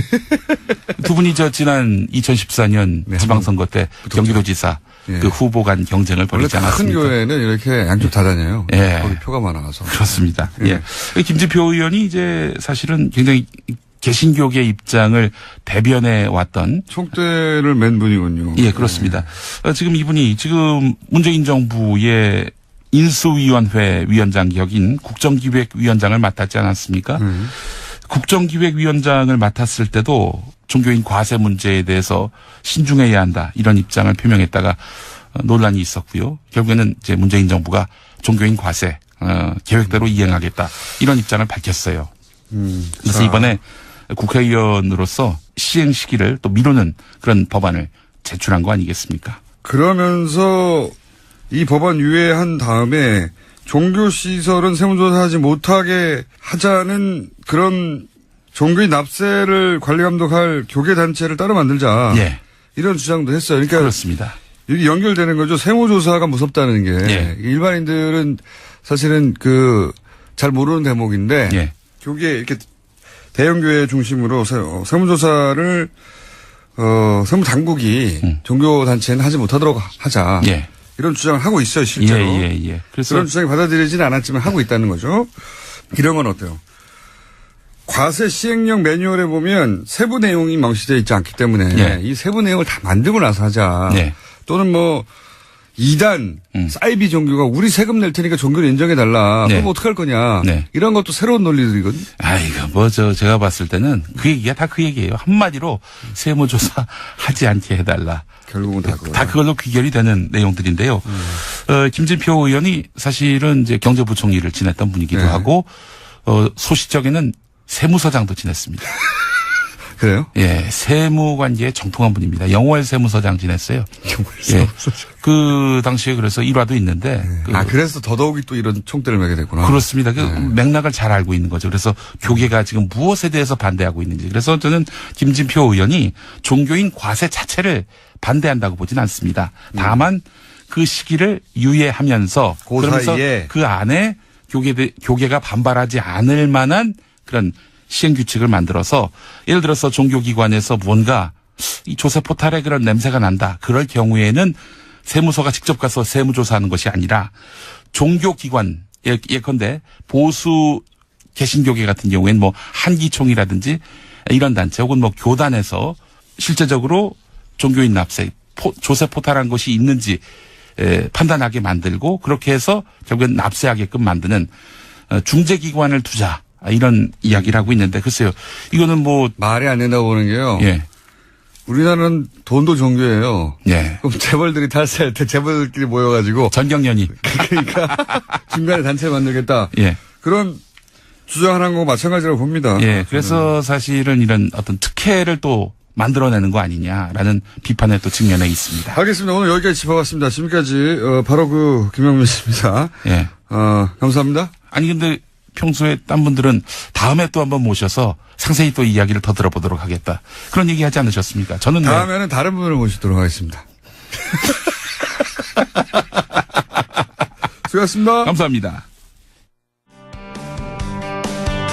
두 분이 지난 2014년 네, 지방선거 때 경기도지사 예. 그 후보 간 경쟁을 원래 벌이지 큰 않았습니까? 교회는 이렇게 양쪽 다 다녀요. 예. 거기 표가 많아서. 그렇습니다. 예. 예. 김진표 의원이 이제 사실은 굉장히 개신교계 입장을 대변해 왔던 총대를 맨 분이군요. 예, 그렇습니다. 지금 이분이 지금 문재인 정부의 인수위원회 위원장 격인 국정기획위원장을 맡았지 않았습니까? 국정기획위원장을 맡았을 때도 종교인 과세 문제에 대해서 신중해야 한다 이런 입장을 표명했다가 논란이 있었고요. 결국에는 이제 문재인 정부가 종교인 과세 계획대로 이행하겠다 이런 입장을 밝혔어요. 그래서 자. 이번에 국회의원으로서 시행 시기를 또 미루는 그런 법안을 제출한 거 아니겠습니까? 그러면서 이 법안 유예한 다음에 종교시설은 세무조사하지 못하게 하자는 그런 종교인 납세를 관리감독할 교계단체를 따로 만들자. 예. 이런 주장도 했어요. 그러니까 그렇습니다. 이게 연결되는 거죠. 세무조사가 무섭다는 게. 예. 일반인들은 사실은 잘 모르는 대목인데. 예. 교계 이렇게 대형교회 중심으로 세무조사를 세무당국이 종교단체는 하지 못하도록 하자. 예. 이런 주장을 하고 있어요, 실제로. 예. 그래서 그런 주장이 받아들이지는 않았지만 하고 있다는 거죠. 이런 건 어때요? 과세 시행령 매뉴얼에 보면 세부 내용이 명시되어 있지 않기 때문에 예. 이 세부 내용을 다 만들고 나서 하자. 예. 또는 뭐 2단 사이비 종교가 우리 세금 낼 테니까 종교를 인정해달라. 네. 그럼 어떡할 거냐. 네. 이런 것도 새로운 논리들이거든요. 아이고, 제가 봤을 때는 그 얘기가 다 그 얘기예요. 한마디로 세무조사 하지 않게 해달라. 결국은 다 그거야. 다 그걸로 귀결이 되는 내용들인데요. 김진표 의원이 사실은 이제 경제부총리를 지냈던 분이기도 네. 하고, 소시적에는 세무서장도 지냈습니다. 그래요? 예, 세무관계에 정통한 분입니다. 영월 세무서장 지냈어요. 예. 그 당시에 그래서 일화도 있는데. 그래서 더더욱이 또 이런 총대를 매게 됐구나. 그렇습니다. 그 맥락을 잘 알고 있는 거죠. 그래서 교계가 지금 무엇에 대해서 반대하고 있는지. 그래서 저는 김진표 의원이 종교인 과세 자체를 반대한다고 보진 않습니다. 다만 그 시기를 유예하면서 그 그러면서 사이에. 그 안에 교계가 반발하지 않을 만한 그런 시행 규칙을 만들어서 예를 들어서 종교기관에서 뭔가 이 조세 포탈에 그런 냄새가 난다. 그럴 경우에는 세무서가 직접 가서 세무조사하는 것이 아니라 종교기관 예컨대 보수 개신교계 같은 경우에는 뭐 한기총이라든지 이런 단체 혹은 뭐 교단에서 실제적으로 종교인 납세 조세 포탈한 것이 있는지 판단하게 만들고 그렇게 해서 결국엔 납세하게끔 만드는 중재기관을 두자. 이런 이야기를 하고 있는데 글쎄요. 이거는 뭐 말이 안 된다고 보는 게요. 예. 우리나라는 돈도 종교예요. 예. 그럼 재벌들이 탈세할 때 재벌들끼리 모여가지고 전경련이 그러니까 중간에 단체 만들겠다. 예. 그런 주장하는 거 마찬가지라고 봅니다. 예. 그래서 사실은 이런 어떤 특혜를 또 만들어내는 거 아니냐라는 비판의 또 측면에 있습니다. 알겠습니다. 오늘 여기까지 짚어봤습니다. 지금까지 바로 그 김영민 씨입니다. 예. 감사합니다. 아니 근데 평소에 딴 분들은 다음에 또 한번 모셔서 상세히 또 이야기를 더 들어보도록 하겠다. 그런 얘기 하지 않으셨습니까? 저는 다음에는 다른 분을 모시도록 하겠습니다. 수고하셨습니다. 감사합니다.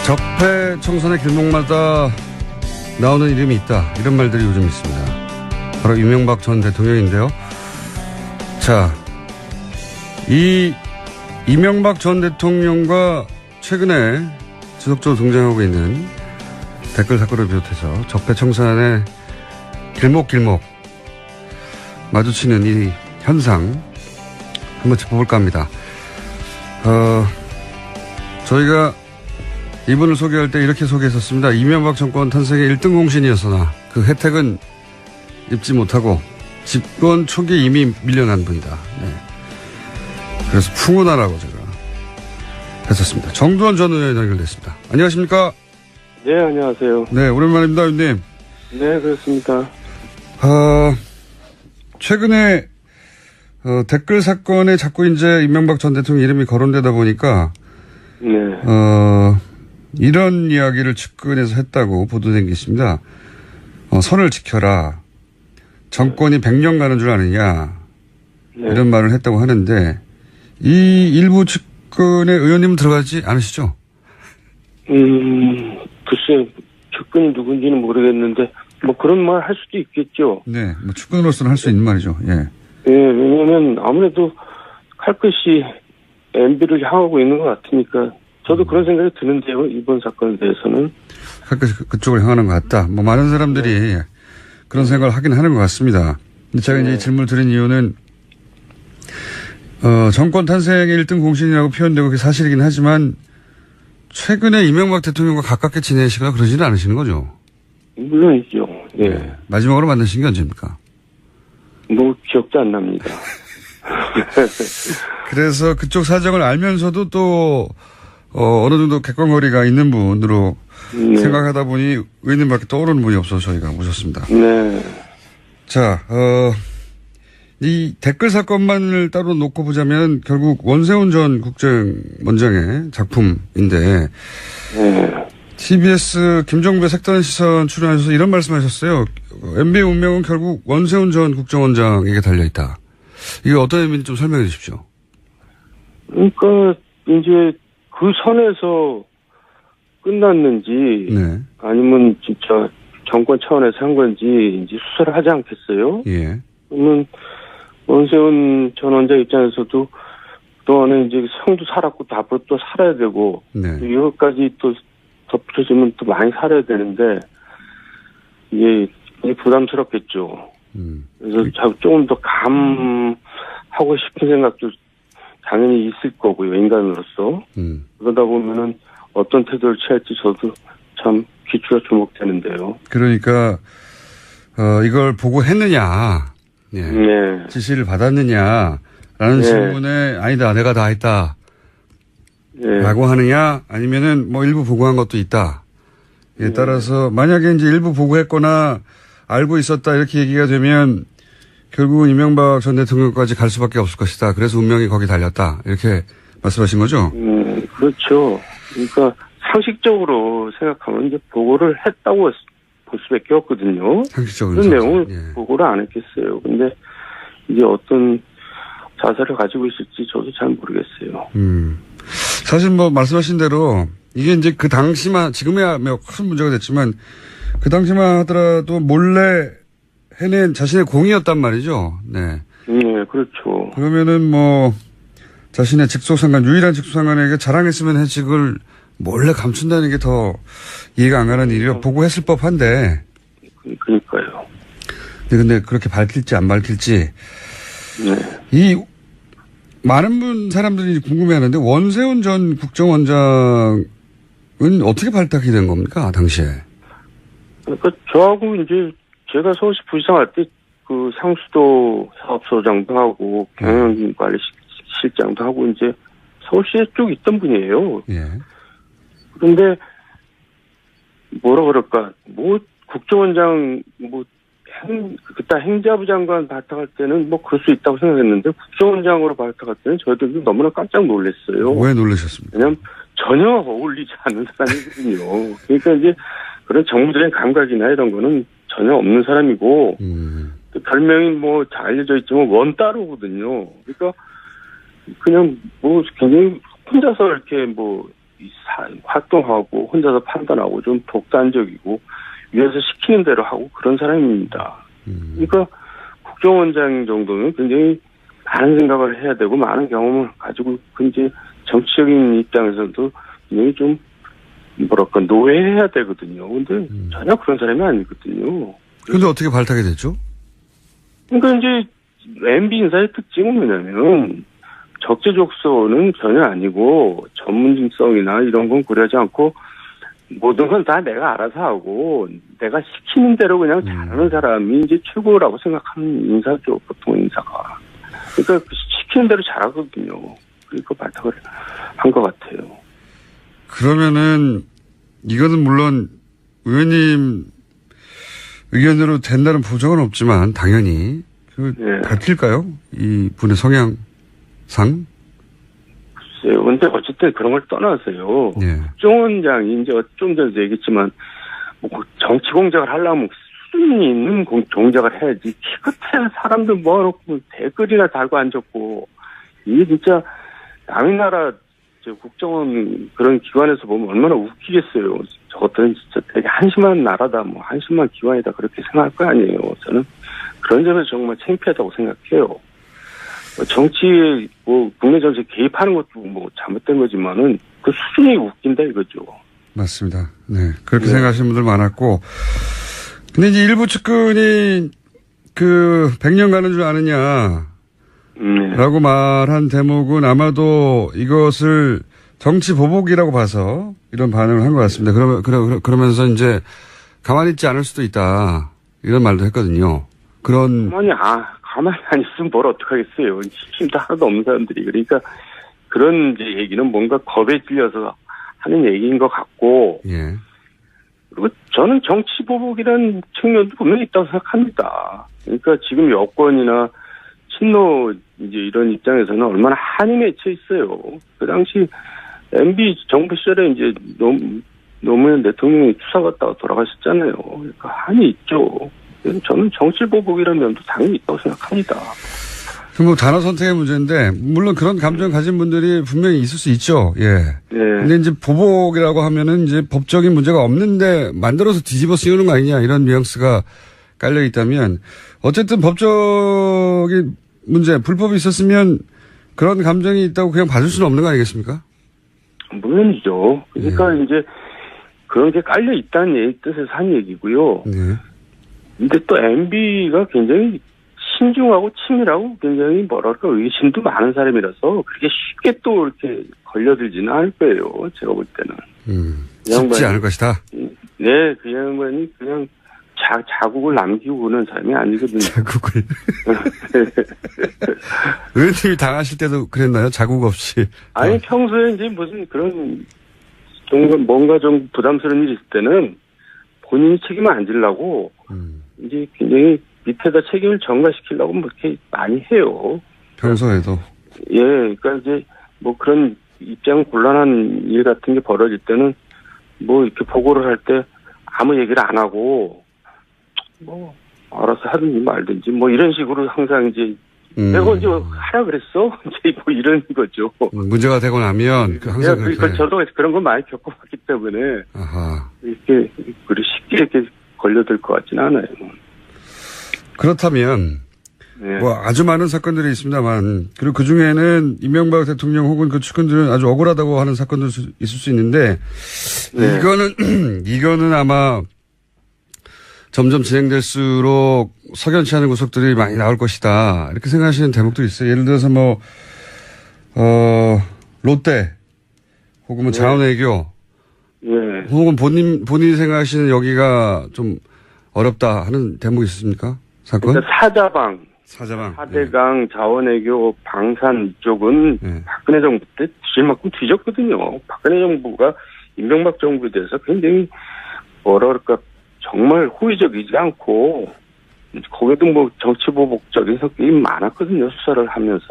적폐 청산의 길목마다 나오는 이름이 있다. 이런 말들이 요즘 있습니다. 바로 이명박 전 대통령인데요. 자, 이 이명박 전 대통령과 최근에 지속적으로 등장하고 있는 댓글 사건을 비롯해서 적폐 청산의 길목 마주치는 이 현상 한번 짚어볼까 합니다. 저희가 이분을 소개할 때 이렇게 소개했었습니다. 이명박 정권 탄생의 1등 공신이었으나 그 혜택은 입지 못하고 집권 초기에 이미 밀려난 분이다. 네. 그래서 풍운하라고 제가 했었습니다. 정두원 전 의원이 연결됐습니다. 안녕하십니까? 네, 안녕하세요. 네, 오랜만입니다, 의원님. 네, 그렇습니다. 최근에 댓글 사건에 자꾸 이제 이명박 전 대통령 이름이 거론되다 보니까 네. 이런 이야기를 측근에서 했다고 보도된 게 있습니다. 선을 지켜라. 정권이 100년 가는 줄 아느냐. 네. 이런 말을 했다고 하는데 이 일부 측근의 의원님은 들어가지 않으시죠? 글쎄, 측근이 누군지는 모르겠는데, 뭐 그런 말 할 수도 있겠죠. 네, 뭐 측근으로서는 할 수 있는 말이죠. 예. 예, 왜냐면 아무래도 칼끝이 MB를 향하고 있는 것 같으니까, 저도 그런 생각이 드는데요, 이번 사건에 대해서는. 그쪽을 향하는 것 같다. 뭐 많은 사람들이 그런 생각을 하긴 하는 것 같습니다. 근데 제가 이제 이 질문을 드린 이유는, 정권 탄생의 1등 공신이라고 표현되고 그게 사실이긴 하지만, 최근에 이명박 대통령과 가깝게 지내시거나 그러지는 않으시는 거죠? 물론이죠. 예. 네. 마지막으로 만나신 게 언제입니까? 뭐 기억도 안 납니다. 그래서 그쪽 사정을 알면서도 또, 어느 정도 객관거리가 있는 분으로 네. 생각하다 보니 의원님밖에 떠오르는 분이 없어서 저희가 모셨습니다. 네. 자, 이 댓글 사건만을 따로 놓고 보자면 결국 원세훈 전 국정원장의 작품인데, 네. TBS 김종배 색다른 시선 출연하셔서 이런 말씀하셨어요. MB의 운명은 결국 원세훈 전 국정원장에게 달려있다. 이게 어떤 의미인지 좀 설명해 주십시오. 그러니까 이제 그 선에서 끝났는지 네. 아니면 진짜 정권 차원에서 한 건지 이제 수사를 하지 않겠어요? 예. 그러면 원세훈 전 원장 입장에서도 그동안에 이제 형도 살았고 또 앞으로 또 살아야 되고 네. 이것까지 또 덧붙여지면 또 많이 살아야 되는데 이게 부담스럽겠죠. 그래서 조금 더 감하고 싶은 생각도 당연히 있을 거고요, 인간으로서. 그러다 보면은 어떤 태도를 취할지 저도 참 귀추가 주목되는데요. 그러니까, 이걸 보고 했느냐, 예. 네. 지시를 받았느냐라는 네. 질문에 아니다, 내가 다 했다. 네. 라고 하느냐, 아니면은 뭐 일부 보고한 것도 있다. 따라서 만약에 이제 일부 보고했거나 알고 있었다 이렇게 얘기가 되면 결국은 이명박 전 대통령까지 갈 수밖에 없을 것이다. 그래서 운명이 거기 달렸다. 이렇게 말씀하신 거죠? 그렇죠. 그러니까 상식적으로 생각하면 이제 보고를 했다고 볼 수밖에 없거든요. 상식적으로. 그런 내용을 예. 보고를 안 했겠어요. 근데 이제 어떤 자세를 가지고 있을지 저도 잘 모르겠어요. 사실 뭐 말씀하신 대로 이게 이제 그 당시만 지금이야 뭐 큰 문제가 됐지만 그 당시만 하더라도 몰래 해낸 자신의 공이었단 말이죠. 네. 네, 그렇죠. 그러면은 뭐 자신의 직속상관 유일한 직속상관에게 자랑했으면 해직을 몰래 감춘다는 게 더 이해가 안 가는 일이라 보고했을 법한데. 그러니까요. 근데 그렇게 밝힐지 안 밝힐지 네. 이 많은 사람들이 궁금해하는데 원세훈 전 국정원장은 어떻게 발탁이 된 겁니까 당시에? 그러니까 저하고 이제 제가 서울시 부시장 할 때 그 상수도 사업소장도 하고 경영관리실장도 하고 이제 서울시에 쭉 있던 분이에요. 예. 그런데 뭐라 그럴까 뭐 국정원장 뭐 그때 행자부 장관 발탁할 때는 뭐 그럴 수 있다고 생각했는데 국정원장으로 발탁할 때는 저희들도 너무나 깜짝 놀랐어요. 왜 놀라셨습니까? 왜냐면 전혀 어울리지 않는 사람이거든요. 그러니까 이제 그런 정무적인 감각이나 이런 거는 전혀 없는 사람이고 또 별명이 뭐 잘 알려져 있지만 원따로거든요. 그러니까 그냥 뭐 굉장히 혼자서 이렇게 뭐 활동하고 혼자서 판단하고 좀 독단적이고 위에서 시키는 대로 하고 그런 사람입니다. 그러니까 국정원장 정도면 굉장히 많은 생각을 해야 되고 많은 경험을 가지고 이제 정치적인 입장에서도 굉장히 좀 뭐랄까 노예해야 되거든요. 근데 전혀 그런 사람이 아니거든요. 근데 어떻게 발탁이 됐죠? 그러니까 이제 MB 인사의 특징은 뭐냐면 적재적소는 전혀 아니고 전문성이나 이런 건 고려하지 않고 모든 건 다 내가 알아서 하고 내가 시키는 대로 그냥 잘하는 사람이 이제 최고라고 생각하는 인사죠. 보통 인사가. 그러니까 시키는 대로 잘하거든요. 그러니까 발탁을 한 것 같아요. 그러면은 이거는 물론 의원님 의견으로 된다는 보장은 없지만 당연히 네. 밝힐까요? 이 분의 성향상? 글쎄요. 근데 어쨌든 그런 걸 떠나서요. 예. 국정원장이 이제 좀 전에 얘기했지만 뭐 정치 공작을 하려면 수준이 있는 공작을 해야지. 키끝에 사람들 모아놓고 댓글이나 달고 앉았고 이게 진짜 남의 나라 국정원 그런 기관에서 보면 얼마나 웃기겠어요. 저것들은 진짜 되게 한심한 나라다, 뭐 한심한 기관이다 그렇게 생각할 거 아니에요. 저는 그런 점에서 정말 창피하다고 생각해요. 정치에 뭐 국내 정치에 개입하는 것도 뭐 잘못된 거지만은 그 수준이 웃긴다 이거죠. 맞습니다. 네. 그렇게 생각하시는 분들 많았고. 근데 이제 일부 측근이 그 100년 가는 줄 아느냐. 라고 말한 대목은 아마도 이것을 정치 보복이라고 봐서 이런 반응을 한 것 같습니다. 그러면서 이제 가만히 있지 않을 수도 있다. 이런 말도 했거든요. 가만히 안 있으면 뭘 어떡하겠어요. 힘도 하나도 없는 사람들이. 그러니까 그런 이제 얘기는 뭔가 겁에 질려서 하는 얘기인 것 같고. 예. 그리고 저는 정치 보복이라는 측면도 분명히 있다고 생각합니다. 그러니까 지금 여권이나 친노 이제 이런 입장에서는 얼마나 한이 맺혀 있어요. 그 당시 MB 정부 시절에 이제 노무현 대통령이 추사 갔다가 돌아가셨잖아요. 그러니까 한이 있죠. 저는 정치 보복이라는 면도 당연히 있다고 생각합니다. 뭐 단어 선택의 문제인데 물론 그런 감정 가진 분들이 분명히 있을 수 있죠. 예. 네. 근데 이제 보복이라고 하면은 이제 법적인 문제가 없는데 만들어서 뒤집어 씌우는 거 아니냐 이런 뉘앙스가 깔려 있다면 어쨌든 법적인 문제, 불법이 있었으면 그런 감정이 있다고 그냥 봐줄 수는 없는 거 아니겠습니까? 물론이죠. 그러니까 이제 그런 게 깔려 있다는 뜻에서 한 얘기고요. 네. 근데 또 MB가 굉장히 신중하고 치밀하고 굉장히 뭐랄까 의심도 많은 사람이라서 그렇게 쉽게 또 이렇게 걸려들지는 않을 거예요. 제가 볼 때는. 쉽지 않을 것이다. 네, 그 양반이 그냥 자국을 남기고 그러는 사람이 아니거든요. 자국을. 의원님이 당하실 때도 그랬나요? 자국 없이. 아니, 평소에 이제 무슨 그런 뭔가 좀 부담스러운 일이 있을 때는 본인이 책임을 안 지려고 이제 굉장히 밑에다 책임을 전가시키려고 뭐 이렇게 많이 해요. 평소에도. 예, 그러니까 이제 뭐 그런 입장 곤란한 일 같은 게 벌어질 때는 뭐 이렇게 보고를 할 때 아무 얘기를 안 하고 뭐 알아서 하든지 말든지 뭐 이런 식으로 항상 이제 내가 언제 하라 그랬어? 이제 뭐 이런 거죠. 문제가 되고 나면 항상 그렇게. 저도 그런 거 많이 겪어봤기 때문에 아하. 이렇게 쉽게 이렇게 걸려들 것 같지는 않아요. 그렇다면 네. 뭐 아주 많은 사건들이 있습니다만 그리고 그 중에는 이명박 대통령 혹은 그 측근들은 아주 억울하다고 하는 사건도 있을 수 있는데 네. 이거는 아마 점점 진행될수록 석연치 않은 구석들이 많이 나올 것이다 이렇게 생각하시는 대목도 있어요. 예를 들어서 뭐 롯데 혹은 뭐 자원외교 예. 혹은 본인이 생각하시는 여기가 좀 어렵다 하는 대목이 있습니까? 사건? 그러니까 사자방, 사대강, 자원외교, 방산 이쪽은 박근혜 정부 때 뒤질 만큼 뒤졌거든요. 박근혜 정부가 이명박 정부에 대해서 굉장히 뭐라 그럴까 정말 호의적이지 않고 거기도 뭐 정치보복적인 성격이 많았거든요. 수사를 하면서.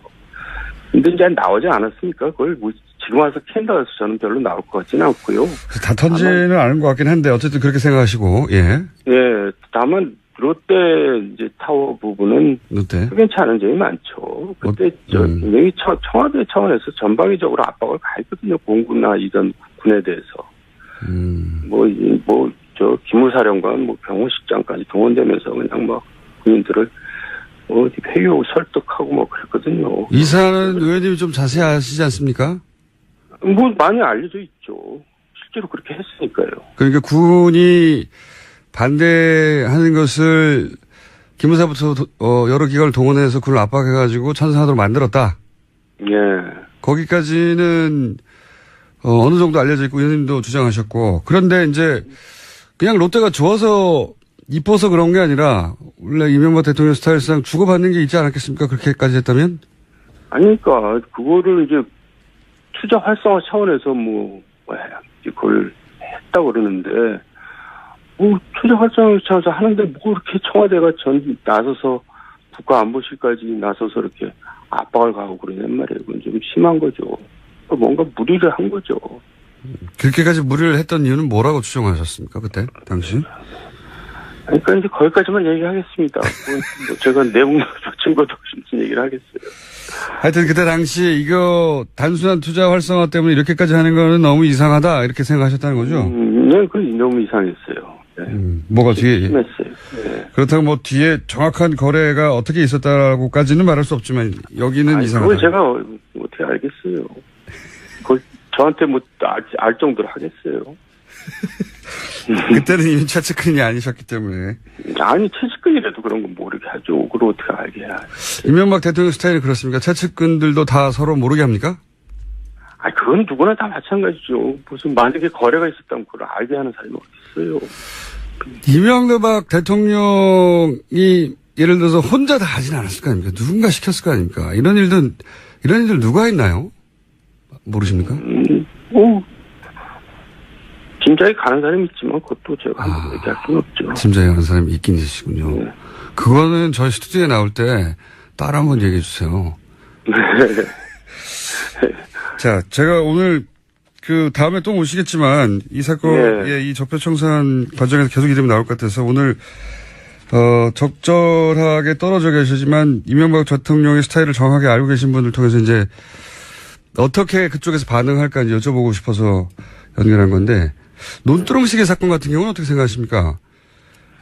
근데 이제 나오지 않았으니까 그걸 뭐 지금 와서 캔다 해서 저는 별로 나올 것 같지는 않고요. 다 턴지는 않은 것 같긴 한데 어쨌든 그렇게 생각하시고 예. 예, 다만 롯데 이제 타워 부분은 롯데 괜찮은 점이 많죠. 그때 굉장히 청와대 차원에서 전방위적으로 압박을 가했거든요. 공군이나 이런 군에 대해서. 저 기무사령관, 경호실장까지 동원되면서 그냥 막 군인들을 회유 설득하고 뭐 그랬거든요. 이 사안은 의원님이 좀 자세히 아시지 않습니까? 뭐 많이 알려져 있죠. 실제로 그렇게 했으니까요. 그러니까 군이 반대하는 것을 기무사부터 여러 기관을 동원해서 군을 압박해가지고 찬성하도록 만들었다. 예. 거기까지는 어느 정도 알려져 있고 의원님도 주장하셨고 그런데 이제 그냥 롯데가 좋아서 이뻐서 그런 게 아니라 원래 이명박 대통령 스타일상 주고받는 게 있지 않았겠습니까? 그렇게까지 했다면? 아니 그러니까 그거를 이제 투자 활성화 차원에서 그걸 했다고 그러는데 투자 활성화 차원에서 하는데 뭐 이렇게 청와대가 나서서 국가안보실까지 나서서 이렇게 압박을 가고 그러냔 말이에요. 그건 좀 심한 거죠. 뭔가 무리를 한 거죠. 그렇게까지 무리를 했던 이유는 뭐라고 추정하셨습니까? 그때 당시? 그러니까 이제 거기까지만 얘기하겠습니다. 제가 내용 증거도 없이 얘기를 하겠어요. 하여튼 그때 당시 이거 단순한 투자 활성화 때문에 이렇게까지 하는 거는 너무 이상하다 이렇게 생각하셨다는 거죠? 네, 그 너무 이상했어요. 네. 뭐가 뒤에? 심했어요. 네. 그렇다고 뭐 뒤에 정확한 거래가 어떻게 있었다라고까지는 말할 수 없지만 여기는 이상하다. 그걸 제가 어떻게 알겠어요. 그걸 저한테 알 정도로 하겠어요. 그때는 이미 최측근이 아니셨기 때문에. 아니 최측근이라도 그런 건 모르게 하죠. 그걸 어떻게 알게 해야. 이명박 대통령 스타일이 그렇습니까? 최측근들도 다 서로 모르게 합니까? 그건 누구나 다 마찬가지죠. 무슨 만약에 거래가 있었다면 그걸 알게 하는 사람이 어디 있어요. 이명박 대통령이 예를 들어서 혼자 다 하진 않았을 거 아닙니까? 누군가 시켰을 거 아닙니까? 이런 일들 누가 했나요? 모르십니까? 짐작이 가는 사람이 있지만 그것도 제가 한번 얘기할 수는 없죠. 짐작이 가는 사람이 있긴 있으시군요. 네. 그거는 저희 스튜디오에 나올 때 따로 한번 얘기해 주세요. 네. 자, 제가 오늘 다음에 또 오시겠지만 이 사건의 이 적폐청산 과정에서 계속 이름이 나올 것 같아서 오늘 적절하게 떨어져 계시지만 이명박 대통령의 스타일을 정확하게 알고 계신 분들 통해서 이제 어떻게 그쪽에서 반응할까 여쭤보고 싶어서 연결한 건데 논두렁시계 사건 같은 경우는 어떻게 생각하십니까?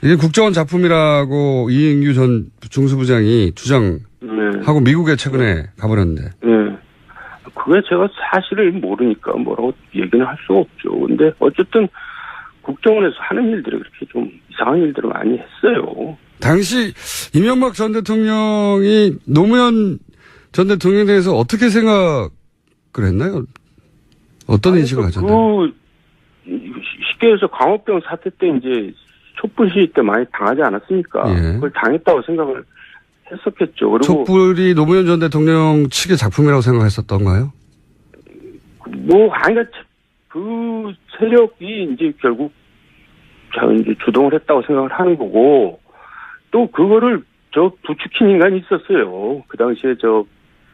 이게 국정원 작품이라고 이인규 전 중수부장이 주장하고 미국에 최근에 가버렸는데. 네. 그게 제가 사실을 모르니까 뭐라고 얘기는 할 수가 없죠. 근데 어쨌든 국정원에서 하는 일들이 그렇게 좀 이상한 일들을 많이 했어요. 당시 이명박 전 대통령이 노무현 전 대통령에 대해서 어떻게 생각을 했나요? 어떤 인식을 가졌나요? 쉽게 해서 광우병 사태 때 이제 촛불 시위 때 많이 당하지 않았습니까? 예. 그걸 당했다고 생각을 했었겠죠. 그리고 촛불이 노무현 전 대통령 측의 작품이라고 생각했었던가요? 그 세력이 이제 결국 이제 주동을 했다고 생각을 하는 거고, 또 그거를 부추긴 인간이 있었어요. 그 당시에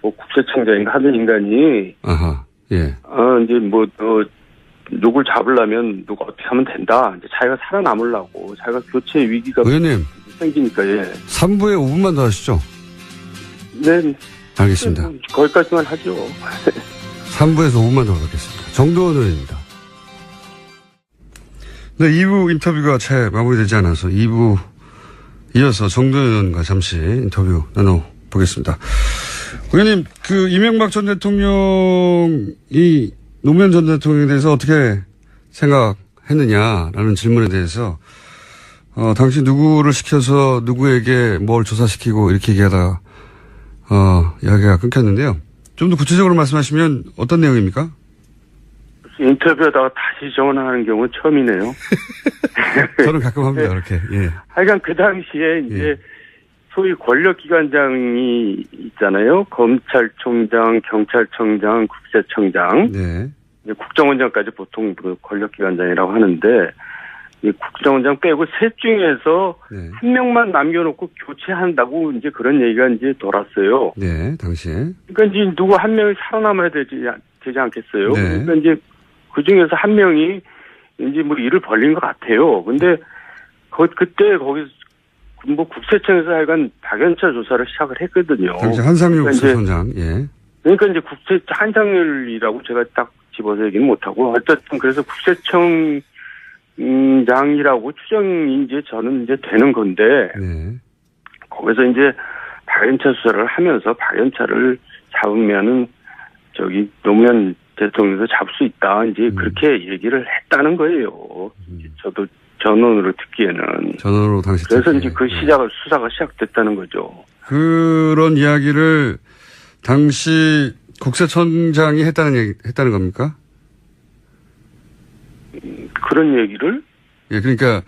뭐 국세청장인가 하는 인간이, 아하, 예. 이제 누굴 잡으려면 누가 어떻게 하면 된다. 이제 자기가 살아남으려고, 자기가 교체 위기가 의원님. 생기니까, 예. 3부에 5분만 더 하시죠. 네. 알겠습니다. 거기까지만 하죠. 3부에서 5분만 더 하겠습니다. 정도원 의원입니다. 네, 2부 인터뷰가 채 마무리되지 않아서 2부 이어서 정도원 의원과 잠시 인터뷰 나눠보겠습니다. 의원님, 이명박 전 대통령이 노무현 전 대통령에 대해서 어떻게 생각했느냐라는 질문에 대해서, 당시 누구를 시켜서 누구에게 뭘 조사시키고 이렇게 얘기하다가, 이야기가 끊겼는데요. 좀 더 구체적으로 말씀하시면 어떤 내용입니까? 인터뷰하다가 다시 전화하는 경우는 처음이네요. 저는 가끔 합니다, 그렇게. 예. 하여간 그 당시에 이제 소위 권력기관장이 있잖아요. 검찰총장, 경찰청장, 국세청장. 네. 이제 국정원장까지 보통 그 권력기관장이라고 하는데, 이 국정원장 빼고 셋 중에서 네. 한 명만 남겨놓고 교체한다고 이제 그런 얘기가 이제 돌았어요. 네, 당시에. 그러니까 이제 누구 한 명이 살아남아야 되지 않겠어요. 네. 그러니까 이제 그 중에서 한 명이 이제 뭐 일을 벌린 것 같아요. 근데 그때 거기서 뭐 국세청에서 하여간 박연차 조사를 시작을 했거든요. 당시 한상용 그러니까 국세청장, 예. 그러니까 이제 한상렬이라고 제가 딱 집어서 얘기는 못하고, 어쨌든 그래서 국세청장이라고 추정이 이제 저는 이제 되는 건데, 네. 거기서 이제 박연차 수사를 하면서 박연차를 잡으면은 노무현 대통령도 잡을 수 있다. 이제 그렇게 얘기를 했다는 거예요. 저도 전원으로 듣기에는. 전원으로 당시 그래서 듣기에. 이제 수사가 시작됐다는 거죠. 그런 이야기를 당시 국세청장이 했다는 겁니까? 그런 얘기를? 예, 그러니까,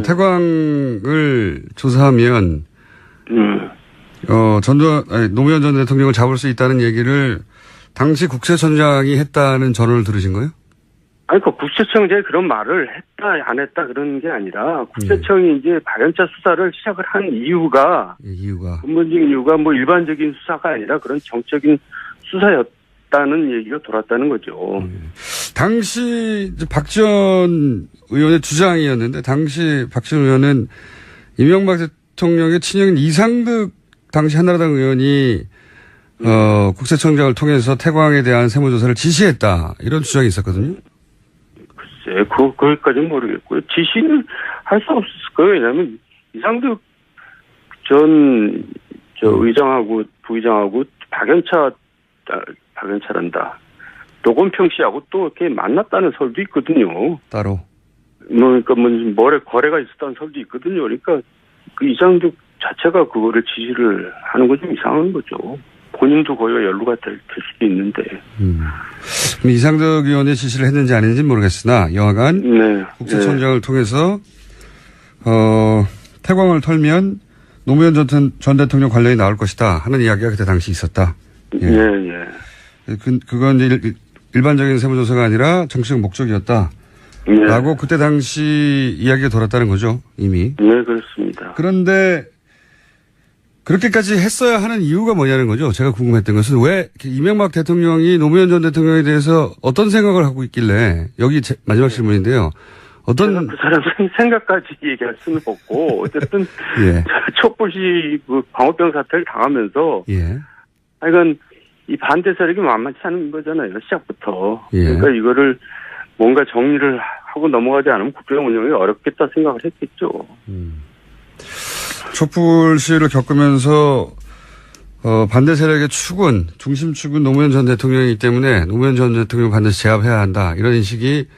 태광을 조사하면, 노무현 전 대통령을 잡을 수 있다는 얘기를 당시 국세청장이 했다는 전언을 들으신 거예요? 아니, 국세청장이 그런 말을 했다, 안 했다, 그런 게 아니라, 국세청이 이제 박연차 수사를 시작을 한 이유가, 근본적인 이유가 뭐 일반적인 수사가 아니라 그런 정적인 수사였다는 얘기가 돌았다는 거죠. 당시 박 전 의원의 주장이었는데, 당시 박 전 의원은 이명박 대통령의 친형인 이상득 당시 한나라당 의원이 국세청장을 통해서 태광에 대한 세무조사를 지시했다, 이런 주장이 있었거든요. 글쎄, 거기까지는 모르겠고요. 지시는 할 수 없었을 거예요. 왜냐하면 이상득 전 의장하고 부의장하고 박연차란다. 노건평 씨하고 또 이렇게 만났다는 설도 있거든요. 따로. 그러니까 거래가 있었다는 설도 있거든요. 그러니까 그 이상득 자체가 그거를 지시를 하는 건 좀 이상한 거죠. 본인도 거기가 연루가 될 수도 있는데. 이상득 의원의 지시를 했는지 아닌지는 모르겠으나 여하간 네. 국세청장을 통해서 태광을 털면 노무현 전 대통령 관련이 나올 것이다 하는 이야기가 그때 당시 있었다. 예. 예. 그건 이제 일반적인 세무조사가 아니라 정치적 목적이었다. 예. 라고 그때 당시 이야기가 돌았다는 거죠, 이미. 네, 그렇습니다. 그런데 그렇게까지 했어야 하는 이유가 뭐냐는 거죠. 제가 궁금했던 것은 왜 이명박 대통령이 노무현 전 대통령에 대해서 어떤 생각을 하고 있길래, 여기 마지막 질문인데요. 어떤 그 사람 생각까지 얘기할 수는 없고, 어쨌든 예. 촛불시 그 광우병 사태를 당하면서 예. 하여간 이 반대 세력이 만만치 않은 거잖아요, 시작부터. 예. 그러니까 이거를 뭔가 정리를 하고 넘어가지 않으면 국정 운영이 어렵겠다 생각을 했겠죠. 촛불 시위를 겪으면서 반대 세력의 중심축은 노무현 전 대통령이기 때문에 노무현 전 대통령 반드시 제압해야 한다, 이런 인식이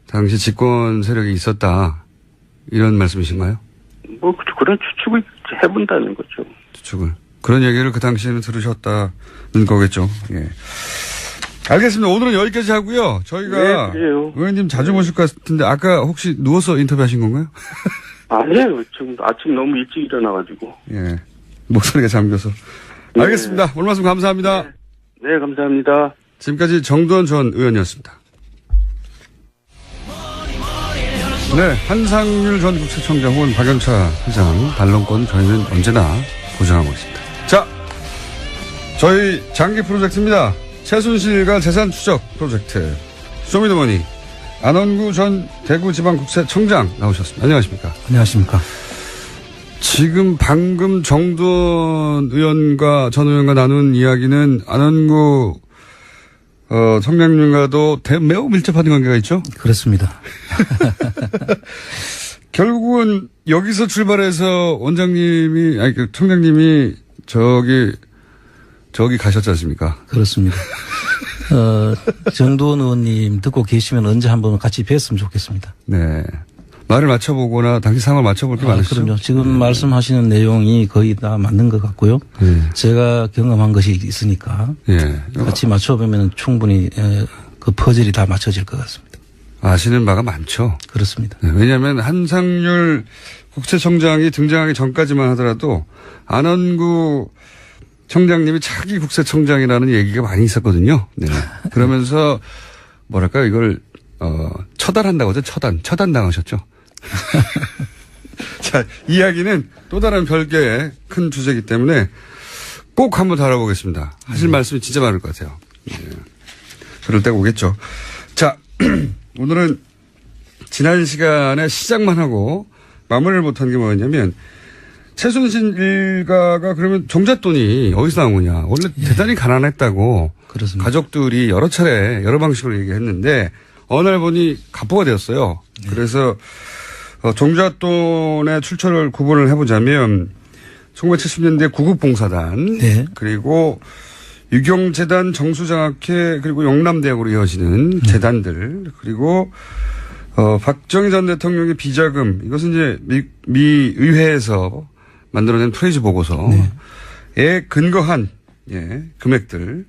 당시 집권 세력에 있었다, 이런 말씀이신가요? 뭐 그런 추측을 해본다는 거죠. 추측을. 그런 얘기를 그 당시에는 들으셨다는 거겠죠. 예. 알겠습니다. 오늘은 여기까지 하고요. 저희가 네, 그래요. 의원님 자주 모실 것 같은데 아까 혹시 누워서 인터뷰하신 건가요? 아니에요. 지금 아침 너무 일찍 일어나가지고. 예. 목소리가 잠겨서. 네. 알겠습니다. 오늘 말씀 감사합니다. 네, 감사합니다. 지금까지 정도원 전 의원이었습니다. 네, 한상률 전 국세청장 혹은 박연차 회장 반론권 저희는 언제나 보장하고 있습니다. 자, 저희 장기 프로젝트입니다. 최순실과 재산 추적 프로젝트. 쇼미더머니 안원구 전 대구지방국세청장 나오셨습니다. 안녕하십니까? 안녕하십니까? 지금 방금 정두원 의원과 전 의원과 나눈 이야기는 안원구 청장님과도 매우 밀접한 관계가 있죠? 그렇습니다. 결국은 여기서 출발해서 청장님이 저기 가셨지 않습니까? 그렇습니다. 정두원 의원님 듣고 계시면 언제 한번 같이 뵀으면 좋겠습니다. 네. 말을 맞춰보거나 당시 상황을 맞춰볼 게 많으시죠? 그럼요. 지금 말씀하시는 내용이 거의 다 맞는 것 같고요. 제가 경험한 것이 있으니까 같이 맞춰보면 충분히 그 퍼즐이 다 맞춰질 것 같습니다. 아시는 바가 많죠? 그렇습니다. 네, 왜냐하면 한상률 국세청장이 등장하기 전까지만 하더라도 안원구 청장님이 차기 국세청장이라는 얘기가 많이 있었거든요. 네. 그러면서 뭐랄까요, 이걸 처단한다고 하죠. 처단 당하셨죠. 자, 이야기는 또 다른 별개의 큰 주제이기 때문에 꼭 한번 다뤄보겠습니다. 하실 말씀이 진짜 많을 것 같아요. 네. 그럴 때가 오겠죠. 자, 오늘은 지난 시간에 시작만 하고 마무리를 못한 게 뭐였냐면 최순실 일가가 그러면 종잣돈이 어디서 나온 거냐. 원래 대단히 가난했다고 그렇습니다. 가족들이 여러 차례 여러 방식으로 얘기했는데 어느 날 보니 갑부가 되었어요. 그래서 종잣돈의 출처를 구분을 해보자면 1970년대 구급봉사단 그리고 유경재단, 정수장학회 그리고 영남대학으로 이어지는 재단들 그리고 박정희 전 대통령의 비자금 이것은 이제 미 의회에서 만들어낸 프레이즈 보고서에 근거한 금액들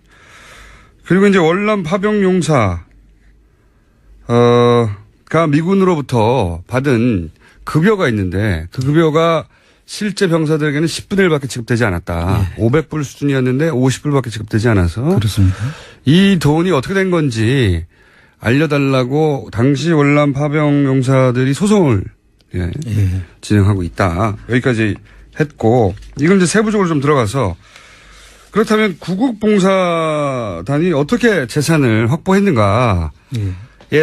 그리고 이제 월남 파병 용사 가 미군으로부터 받은 급여가 있는데 그 급여가 실제 병사들에게는 10분의 1밖에 지급되지 않았다. 500불 수준이었는데 50불밖에 지급되지 않아서 그렇습니다. 이 돈이 어떻게 된 건지 알려달라고 당시 월남 파병 용사들이 소송을 진행하고 있다. 여기까지 했고 이건 이제 세부적으로 좀 들어가서 그렇다면 구국봉사단이 어떻게 재산을 확보했는가의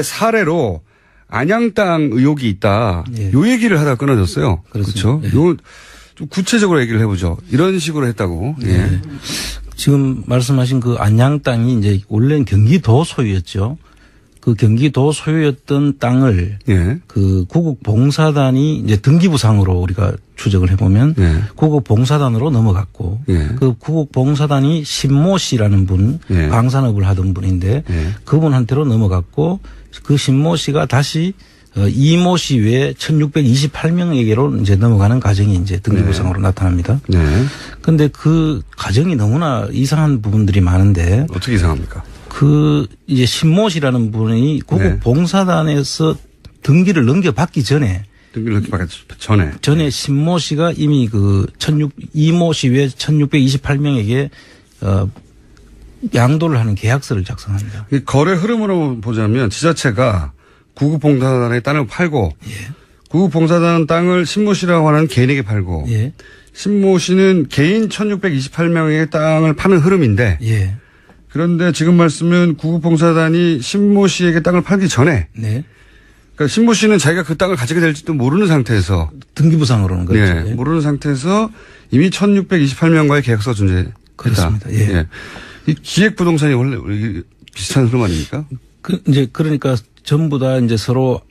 사례로 안양 땅 의혹이 있다. 요 얘기를 하다가 끊어졌어요. 그렇죠. 요 좀 구체적으로 얘기를 해보죠. 이런 식으로 했다고. 지금 말씀하신 그 안양 땅이 이제 원래는 경기도 소유였죠. 그 경기도 소유였던 땅을 그 구국봉사단이 이제 등기부상으로 우리가 추적을 해보면 구국봉사단으로 넘어갔고 그 구국봉사단이 신모 씨라는 분 방산업을 하던 분인데 그분한테로 넘어갔고 그 신모 씨가 다시 이모 씨 외에 1628명에게로 이제 넘어가는 과정이 이제 등기부상으로 나타납니다. 그런데 그 과정이 너무나 이상한 부분들이 많은데 어떻게 이상합니까? 그 이제 신모 씨라는 분이 구국봉사단에서 등기를 넘겨받기 전에 전에 신모 씨가 이미 그 이모 씨 외 1628명에게 양도를 하는 계약서를 작성합니다. 거래 흐름으로 보자면 지자체가 구국봉사단의 땅을 팔고 구국봉사단 땅을 신모 씨라고 하는 개인에게 팔고 신모 씨는 개인 1628명의 땅을 파는 흐름인데 그런데 지금 말씀은 구국봉사단이 신모 씨에게 땅을 팔기 전에 그러니까 신모 씨는 자기가 그 땅을 가지게 될지도 모르는 상태에서 등기부상으로는 그렇죠. 모르는 상태에서 이미 1628명과의 계약서가 존재했다. 그렇습니다. 이 기획부동산이 원래 비슷한 흐름 아닙니까? 이제 그러니까 전부 다 이제 서로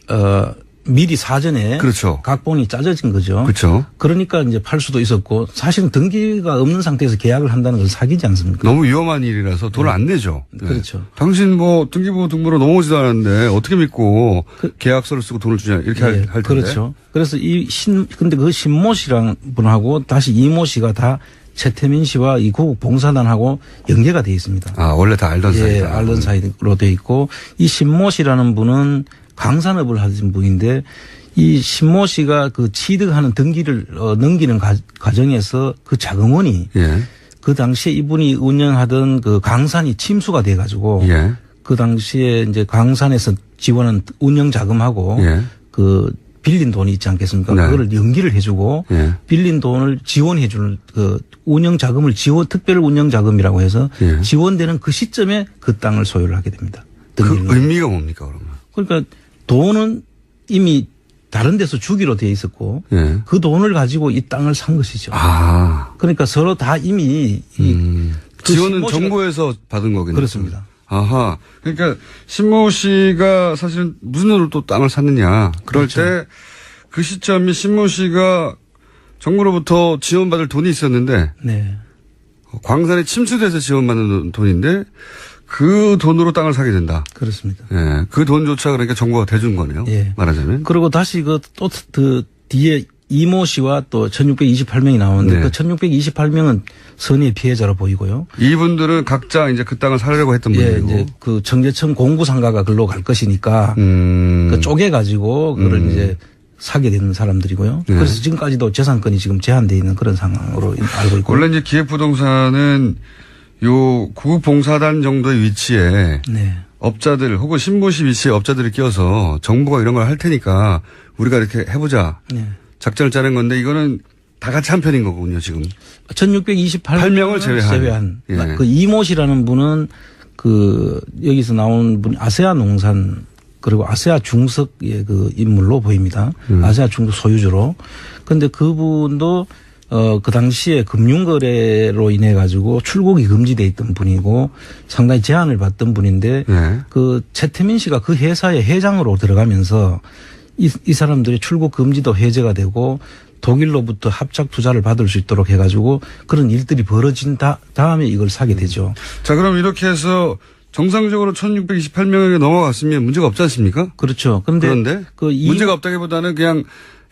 미리 사전에 각본이 짜져진 거죠. 그렇죠. 그러니까 이제 팔 수도 있었고 사실은 등기가 없는 상태에서 계약을 한다는 건 사기지 않습니까? 너무 위험한 일이라서 돈을 안 내죠. 그렇죠. 당신 뭐 등기부 등본으로 넘어오지도 않았는데 어떻게 믿고 계약서를 쓰고 돈을 주냐 이렇게 할 텐데. 그렇죠. 그래서 근데 그 신모 씨랑 분하고 다시 이모 씨가 다 최태민 씨와 이 구국봉사단하고 연계가 돼 있습니다. 아, 원래 다 알던 사이다. 알던 사이로 돼 있고 이 신모 씨라는 분은 강산업을 하신 분인데 이 신모 씨가 그 취득하는 등기를 넘기는 과정에서 그 자금원이 그 당시에 이분이 운영하던 그 강산이 침수가 돼 가지고 그 당시에 이제 강산에서 지원한 운영 자금하고 그 빌린 돈이 있지 않겠습니까? 네. 그거를 연기를 해주고 예. 빌린 돈을 지원해주는 그 운영 자금을 특별 운영 자금이라고 해서 예. 지원되는 그 시점에 그 땅을 소유를 하게 됩니다. 그 등기를. 의미가 뭡니까 그러면? 그러니까 돈은 이미 다른 데서 주기로 돼 있었고 예. 그 돈을 가지고 이 땅을 산 것이죠. 아. 그러니까 서로 다 이미 그 지원은 신모 씨가- 정부에서 받은 거겠네요. 그렇습니다. 아하. 그러니까 신모 씨가 사실은 무슨 돈으로 또 땅을 샀느냐. 그럴 그렇죠. 때 그 시점이 신모 씨가 정부로부터 지원받을 돈이 있었는데 네. 광산에 침수돼서 지원받는 돈인데 그 돈으로 땅을 사게 된다. 그렇습니다. 예. 그 돈조차 그러니까 정부가 대준 거네요. 예. 말하자면. 그리고 다시 그 뒤에 이모 씨와 또 1628명이 나오는데 네. 그 1628명은 선의의 피해자로 보이고요. 이분들은 각자 이제 그 땅을 사려고 했던 예, 분들이고. 이제 그 정제청 공구상가가 글로 갈 것이니까 그 쪼개가지고 그걸 이제 사게 되는 사람들이고요. 네. 그래서 지금까지도 재산권이 지금 제한되어 있는 그런 상황으로 알고 있고. 원래 이제 기획부동산은 요 구급봉사단 정도의 위치에 네. 업자들 혹은 신고시 위치에 업자들이 끼어서 정부가 이런 걸 할 테니까 우리가 이렇게 해보자. 네. 작전을 짜는 건데 이거는 다 같이 한 편인 거군요, 지금. 1628명을 제외한. 예. 그 이모 씨라는 분은 그 여기서 나온 분이 아세아 농산 그리고 아세아 중석의 그 인물로 보입니다. 아세아 중석 소유주로. 그런데 그분도 그 당시에 금융거래로 인해 가지고 출국이 금지돼 있던 분이고 상당히 제한을 받던 분인데 네. 그 최태민 씨가 그 회사의 회장으로 들어가면서 이 사람들의 출국 금지도 해제가 되고 독일로부터 합작 투자를 받을 수 있도록 해가지고 그런 일들이 벌어진 다음에 이걸 사게 되죠. 자, 그럼 이렇게 해서 정상적으로 1628명에게 넘어갔으면 문제가 없지 않습니까? 그렇죠. 그런데 그 문제가 없다기보다는 그냥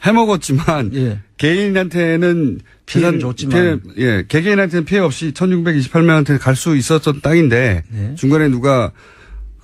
해먹었지만 예. 개인한테는 피해를 줬지만. 개개인한테는 피해 없이 1628명한테 갈 수 있었던 땅인데 네. 중간에 누가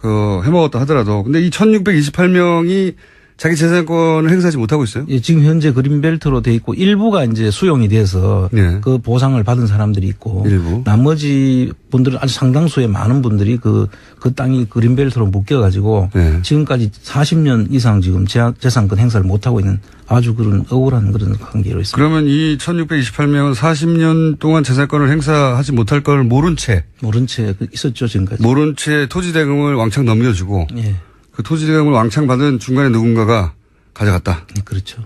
해먹었다 하더라도 근데 이 1628명이 자기 재산권을 행사하지 못하고 있어요? 예, 지금 현재 그린벨트로 돼 있고 일부가 이제 수용이 돼서 예. 그 보상을 받은 사람들이 있고 일부. 나머지 분들은 아주 상당수의 많은 분들이 그 땅이 그린벨트로 묶여가지고 예. 지금까지 40년 이상 지금 재산권 행사를 못하고 있는 아주 그런 억울한 그런 관계로 있습니다. 그러면 이 1628명은 40년 동안 재산권을 행사하지 못할 걸 모른 채 있었죠, 지금까지. 모른 채 토지 대금을 왕창 넘겨주고 예. 그 토지 대금을 왕창 받은 중간에 누군가가 가져갔다. 네, 그렇죠.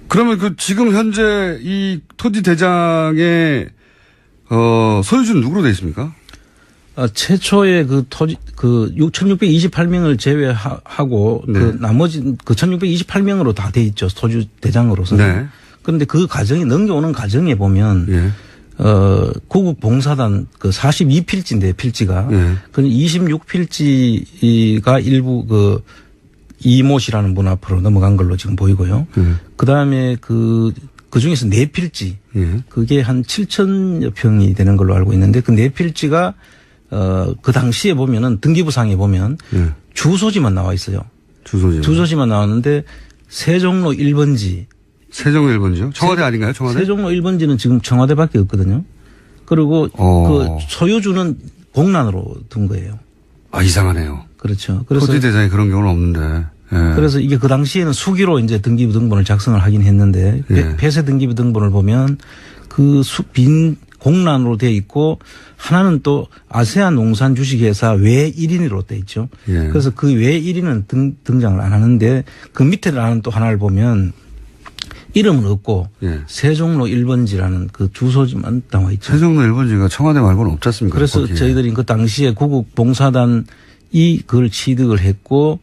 그러면 그 지금 현재 이 토지 대장의 소유주는 누구로 되어 있습니까? 최초의 그 토지, 1628명을 제외하고 네. 그 나머지 1628명으로 다 돼 있죠. 토지 대장으로서. 네. 그런데 그 과정이 넘겨오는 과정에 보면 예. 구국봉사단 그 42필지인데 필지가 예. 그 26필지가 일부 그 이모씨라는 분 앞으로 넘어간 걸로 지금 보이고요. 그 다음에 그 중에서 4필지 예. 그게 한 7,000여 평이 되는 걸로 알고 있는데 그 4필지가 그 당시에 보면은 등기부상에 보면 예. 주소지만 나와 있어요. 주소지만 나왔는데 세종로 1번지. 세종로 1번지요? 청와대 아닌가요? 청와대? 세종로 1번지는 지금 청와대밖에 없거든요. 그리고 그 소유주는 공란으로 둔 거예요. 아, 이상하네요. 그렇죠. 그래서 토지 대장에 그런 경우는 없는데. 예. 그래서 이게 그 당시에는 수기로 이제 등기부 등본을 작성을 하긴 했는데 예. 폐쇄 등기부 등본을 보면 그 빈 공란으로 돼 있고 하나는 또 아세안 농산 주식회사 외 1인으로 돼 있죠. 예. 그래서 그 외 1인은 등장을 안 하는데 그 밑에 나는 또 하나를 보면 이름은 없고 예. 세종로 1번지라는 그 주소지만 나와 있죠. 세종로 1번지가 청와대 말고는 없지 않습니까? 그래서 거기에. 저희들이 그 당시에 구국봉사단이 그걸 취득을 했고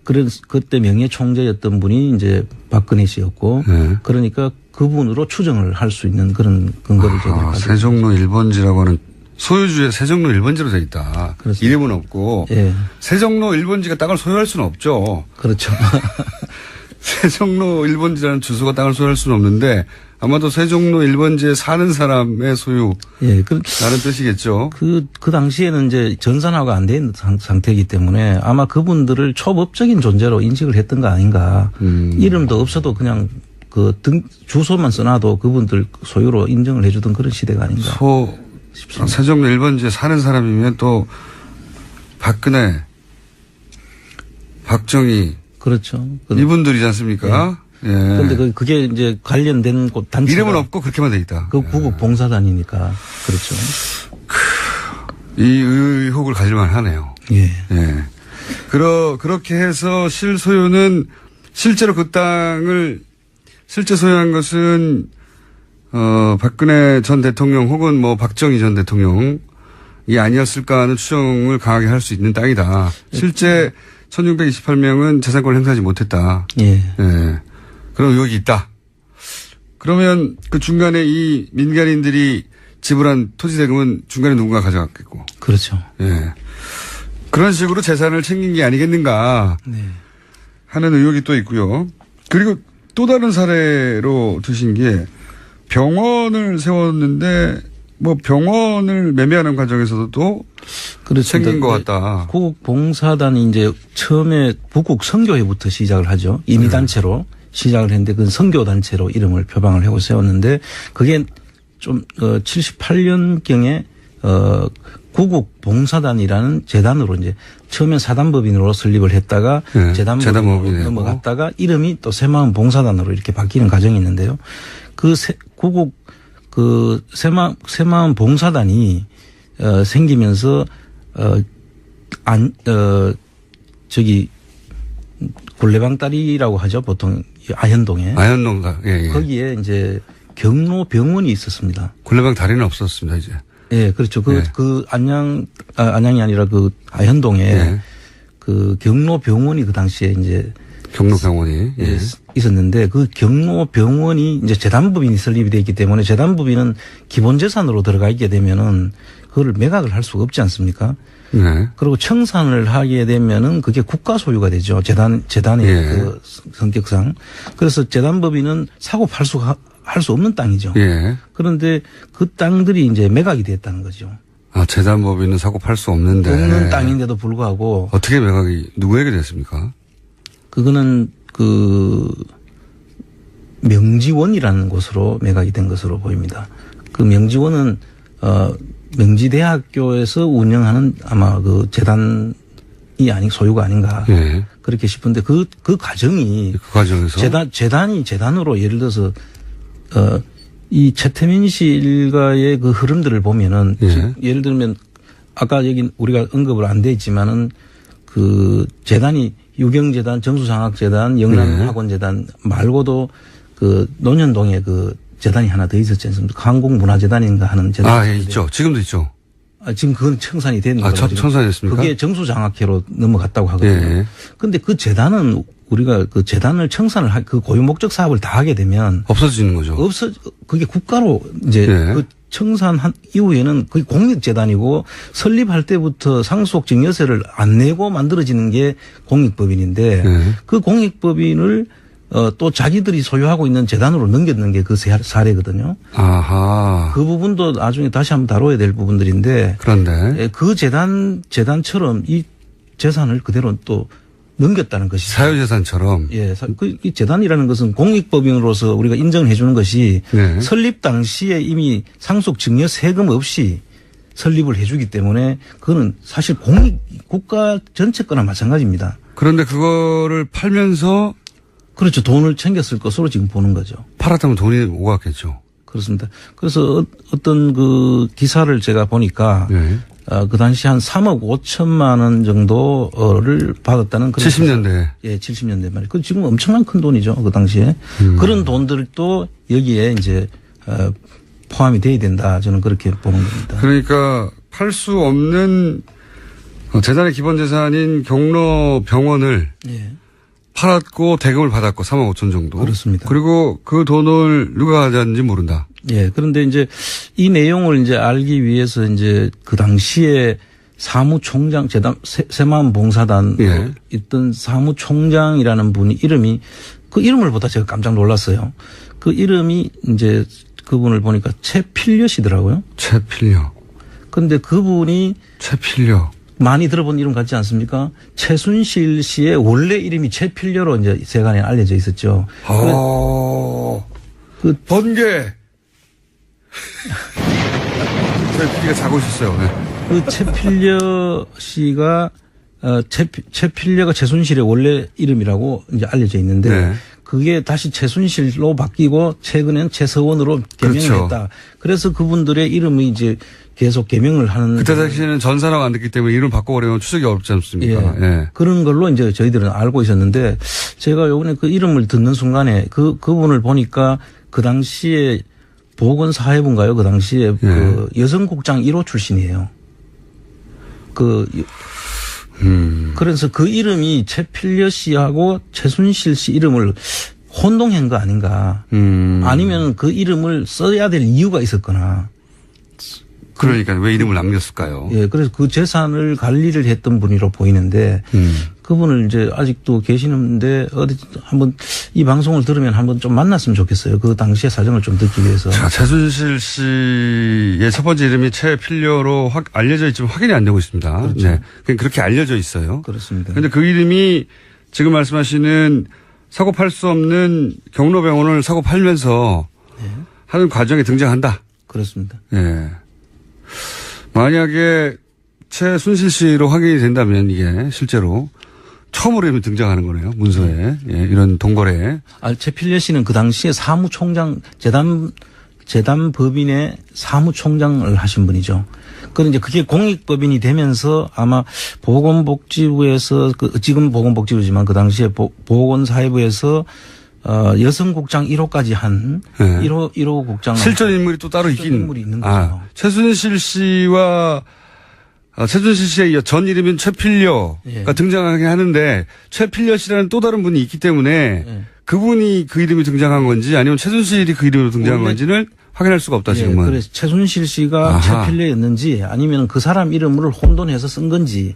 그래서 그때 명예총재였던 분이 이제 박근혜 씨였고 네. 그러니까 그분으로 추정을 할 수 있는 그런 근거를 저희들이 가지고 세종로 1번지라고 하는 소유주의 세종로 1번지로 돼 있다. 그렇습니다. 이름은 없고 예. 세종로 1번지가 땅을 소유할 수는 없죠. 그렇죠. 세종로 1번지라는 주소가 땅을 소유할 수는 없는데 아마도 세종로 1번지에 사는 사람의 소유라는 예. 뜻이겠죠. 그 당시에는 이제 전산화가 안 된 상태이기 때문에 아마 그분들을 초법적인 존재로 인식을 했던 거 아닌가. 이름도 없어도 그냥 그 주소만 써놔도 그분들 소유로 인정을 해주던 그런 시대가 아닌가. 세종로 1번지에 사는 사람이면 또 박근혜, 박정희, 그렇죠. 이분들이지 않습니까? 예. 그런데 그게 이제 관련된 곳 단체가 이름은 없고 그렇게만 돼 있다. 그 구국 봉사단이니까 그렇죠. 이 의혹을 가질만 하네요. 예. 예. 그렇게 해서 실소유는 실제로 그 땅을 실제 소유한 것은 박근혜 전 대통령 혹은 뭐 박정희 전 대통령이 아니었을까 하는 추정을 강하게 할 수 있는 땅이다. 실제 1628명은 재산권을 행사하지 못했다. 예. 예. 그런 의혹이 있다. 그러면 그 중간에 이 민간인들이 지불한 토지 대금은 중간에 누군가 가져갔겠고. 그렇죠. 예. 그런 식으로 재산을 챙긴 게 아니겠는가 네. 하는 의혹이 또 있고요. 그리고 또 다른 사례로 드신 게 병원을 세웠는데 뭐 병원을 매매하는 과정에서도 또 그렇습니다. 생긴 것 같다. 구국 봉사단이 이제 처음에 북국 선교회부터 시작을 하죠. 임의단체로 시작을 했는데 그 선교단체로 이름을 표방을 하고 세웠는데 그게 좀 78년경에 구국 봉사단이라는 재단으로 이제 처음엔 사단법인으로 설립을 했다가 네, 재단법인으로 넘어갔다가 이름이 또 새마을 봉사단으로 이렇게 바뀌는 과정이 있는데요. 구국 새마을 봉사단이 생기면서 굴레방다리라고 하죠. 보통 아현동에. 아현동가. 예, 예. 거기에 이제 경로병원이 있었습니다. 굴레방 다리는 없었습니다, 이제. 예, 그렇죠. 예. 안양이 아니라 그 아현동에 예. 그 경로병원이 그 당시에 이제 경로병원이. 예. 있었는데 그 경로병원이 이제 재단법인이 설립이 되어 있기 때문에 재단법인은 기본재산으로 들어가 있게 되면은 그거를 매각을 할 수가 없지 않습니까? 네. 그리고 청산을 하게 되면은 그게 국가 소유가 되죠. 재단의 예. 그 성격상. 그래서 재단법인은 사고 팔수가 할 수 없는 땅이죠. 예. 그런데 그 땅들이 이제 매각이 됐다는 거죠. 아, 재단법인은 사고 팔 수 없는데. 없는 땅인데도 불구하고. 어떻게 매각이, 누구에게 됐습니까? 그거는 명지원이라는 곳으로 매각이 된 것으로 보입니다. 그 명지원은, 명지대학교에서 운영하는 아마 그 재단이 소유가 아닌가. 예. 그렇게 싶은데 그 과정이. 그 과정에서. 재단으로 예를 들어서 이 최태민 씨 일가의 그 흐름들을 보면은 예. 예를 들면 아까 여기 우리가 언급을 안 돼 있지만은 그 재단이 유경재단, 정수장학재단, 영남학원재단 말고도 그 논현동에 그 재단이 하나 더 있었지 않습니까? 한국문화재단인가 하는 재단이. 아, 예, 있죠. 지금도 있죠. 지금 그건 청산이 된 거죠. 청산됐습니까? 그게 정수장학회로 넘어갔다고 하거든요. 예. 그런데 그 재단은 우리가 그 재단을 청산을 그 고유 목적 사업을 다 하게 되면 없어지는 거죠. 그게 국가로 이제 예. 그 청산한 이후에는 그게 공익재단이고 설립할 때부터 상속 증여세를 안 내고 만들어지는 게 공익법인인데 예. 그 공익법인을 또 자기들이 소유하고 있는 재단으로 넘겼는 게 그 사례거든요. 아하. 그 부분도 나중에 다시 한번 다뤄야 될 부분들인데 그런데. 그 재단처럼 이 재산을 그대로 또 넘겼다는 것이죠. 사유재산처럼. 예, 이 재단이라는 것은 공익법인으로서 우리가 인정해 주는 것이 네. 설립 당시에 이미 상속 증여 세금 없이 설립을 해 주기 때문에 그거는 사실 국가 전체 거나 마찬가지입니다. 그런데 그거를 팔면서 그렇죠. 돈을 챙겼을 것으로 지금 보는 거죠. 팔았다면 돈이 오갔겠죠. 그렇습니다. 그래서 어떤 그 기사를 제가 보니까 네. 그 당시 한 3억 5천만 원 정도를 받았다는 그런 70년대. 예, 70년대 말이에요. 그 지금 엄청난 큰 돈이죠. 그 당시에. 그런 돈들도 여기에 이제 포함이 돼야 된다. 저는 그렇게 보는 겁니다. 그러니까 팔 수 없는 재단의 기본 재산인 경로병원을 예. 팔았고 대금을 받았고 3억 5천 정도. 그렇습니다. 그리고 그 돈을 누가 가져왔는지 모른다. 예. 그런데 이제 이 내용을 이제 알기 위해서 이제 그 당시에 사무총장 새마을 봉사단 예. 있던 사무총장이라는 분이 그 이름을 보다 제가 깜짝 놀랐어요. 그 이름이 이제 그분을 보니까 최필려시더라고요. 최필려. 그런데 그분이 최필려. 많이 들어본 이름 같지 않습니까? 최순실 씨의 원래 이름이 최필려로 이제 세간에 알려져 있었죠. 번개. 저희 PD가 자고 있었어요. 네. 그 최필려 씨가 최필려가 최순실의 원래 이름이라고 이제 알려져 있는데 네. 그게 다시 최순실로 바뀌고 최근엔 최서원으로 개명을 그렇죠. 했다. 그래서 그분들의 이름이 이제 계속 개명을 하는. 그때 당시에는 전 사람 안 됐기 때문에 이름 바꿔버리면 추적이 어렵지 않습니까? 예. 예. 그런 걸로 이제 저희들은 알고 있었는데 제가 요번에 그 이름을 듣는 순간에 그분을 보니까 그 당시에 보건사회부인가요? 그 당시에 그 여성국장 1호 출신이에요. 그래서 그 이름이 최필려 씨하고 최순실 씨 이름을 혼동한 거 아닌가. 아니면 그 이름을 써야 될 이유가 있었거나. 그러니까 왜 이름을 남겼을까요? 예, 그래서 그 재산을 관리를 했던 분이로 보이는데 그분을 이제 아직도 계시는데 어디 한번 이 방송을 들으면 한번 좀 만났으면 좋겠어요. 그 당시의 사정을 좀 듣기 위해서. 자, 최순실 씨의 첫 번째 이름이 최필려로 알려져 있지만 확인이 안 되고 있습니다. 그렇죠. 네. 그렇게 알려져 있어요. 그렇습니다. 그런데 그 이름이 지금 말씀하시는 사고 팔 수 없는 경로병원을 사고 팔면서 하는 과정에 등장한다. 그렇습니다. 예. 만약에 최순실 씨로 확인이 된다면 이게 실제로 처음으로 이름이 등장하는 거네요. 문서에. 예, 이런 동거래에. 최필려 씨는 그 당시에 사무총장 재단법인의 사무총장을 하신 분이죠. 그런데 이제 그게 공익법인이 되면서 아마 보건복지부에서 지금 보건복지부지만 그 당시에 보건사회부에서 여성국장 1호까지 한 1호 국장 실존 인물이 또 따로 있긴. 인물이 있는 거죠. 최순실 씨와 최순실 씨의 전 이름인 최필려가 등장하게 하는데 최필려 씨라는 또 다른 분이 있기 때문에 그분이 그 이름이 등장한 건지 아니면 최순실이 그 이름으로 등장한 건지는 확인할 수가 없다 지금은. 그래서 최순실 씨가 최필려였는지 아니면 그 사람 이름을 혼돈해서 쓴 건지.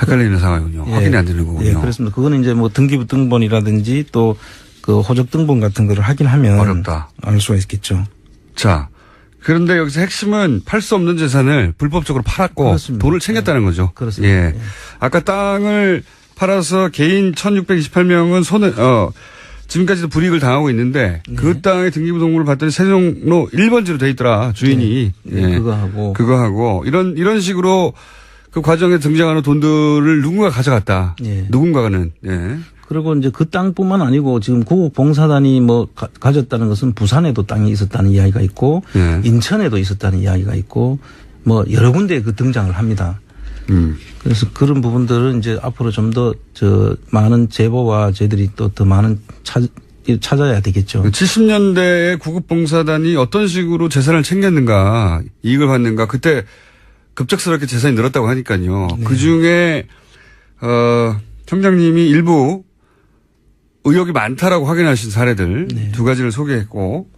헷갈리는 상황이군요. 확인이 안 되는 거군요. 예, 그렇습니다. 그거는 이제 뭐 등기부 등본이라든지 또 그 호적 등본 같은 거를 확인하면 어렵다. 알 수가 있겠죠. 자, 그런데 여기서 핵심은 팔 수 없는 재산을 불법적으로 팔았고 그렇습니다. 돈을 챙겼다는 거죠. 그렇습니다. 예. 아까 땅을 팔아서 개인 1628명은 지금까지도 불이익을 당하고 있는데 그 땅의 등기부 등본을 봤더니 세종로 1번지로 돼 있더라. 주인이. 그거 하고 이런 식으로 그 과정에 등장하는 돈들을 누군가 가져갔다. 누군가는. 예. 그리고 이제 그 땅뿐만 아니고 지금 구국봉사단이 뭐 가졌다는 것은 부산에도 땅이 있었다는 이야기가 있고 인천에도 있었다는 이야기가 있고 뭐 여러 군데 그 등장을 합니다. 그래서 그런 부분들은 이제 앞으로 좀 더 많은 제보와 저희들이 또 더 많은 찾아야 되겠죠. 70년대에 구국봉사단이 어떤 식으로 재산을 챙겼는가, 이익을 받는가, 그때 급작스럽게 재산이 늘었다고 하니까요. 그 중에, 청장님이 일부 의혹이 많다라고 확인하신 사례들 두 가지를 소개했고,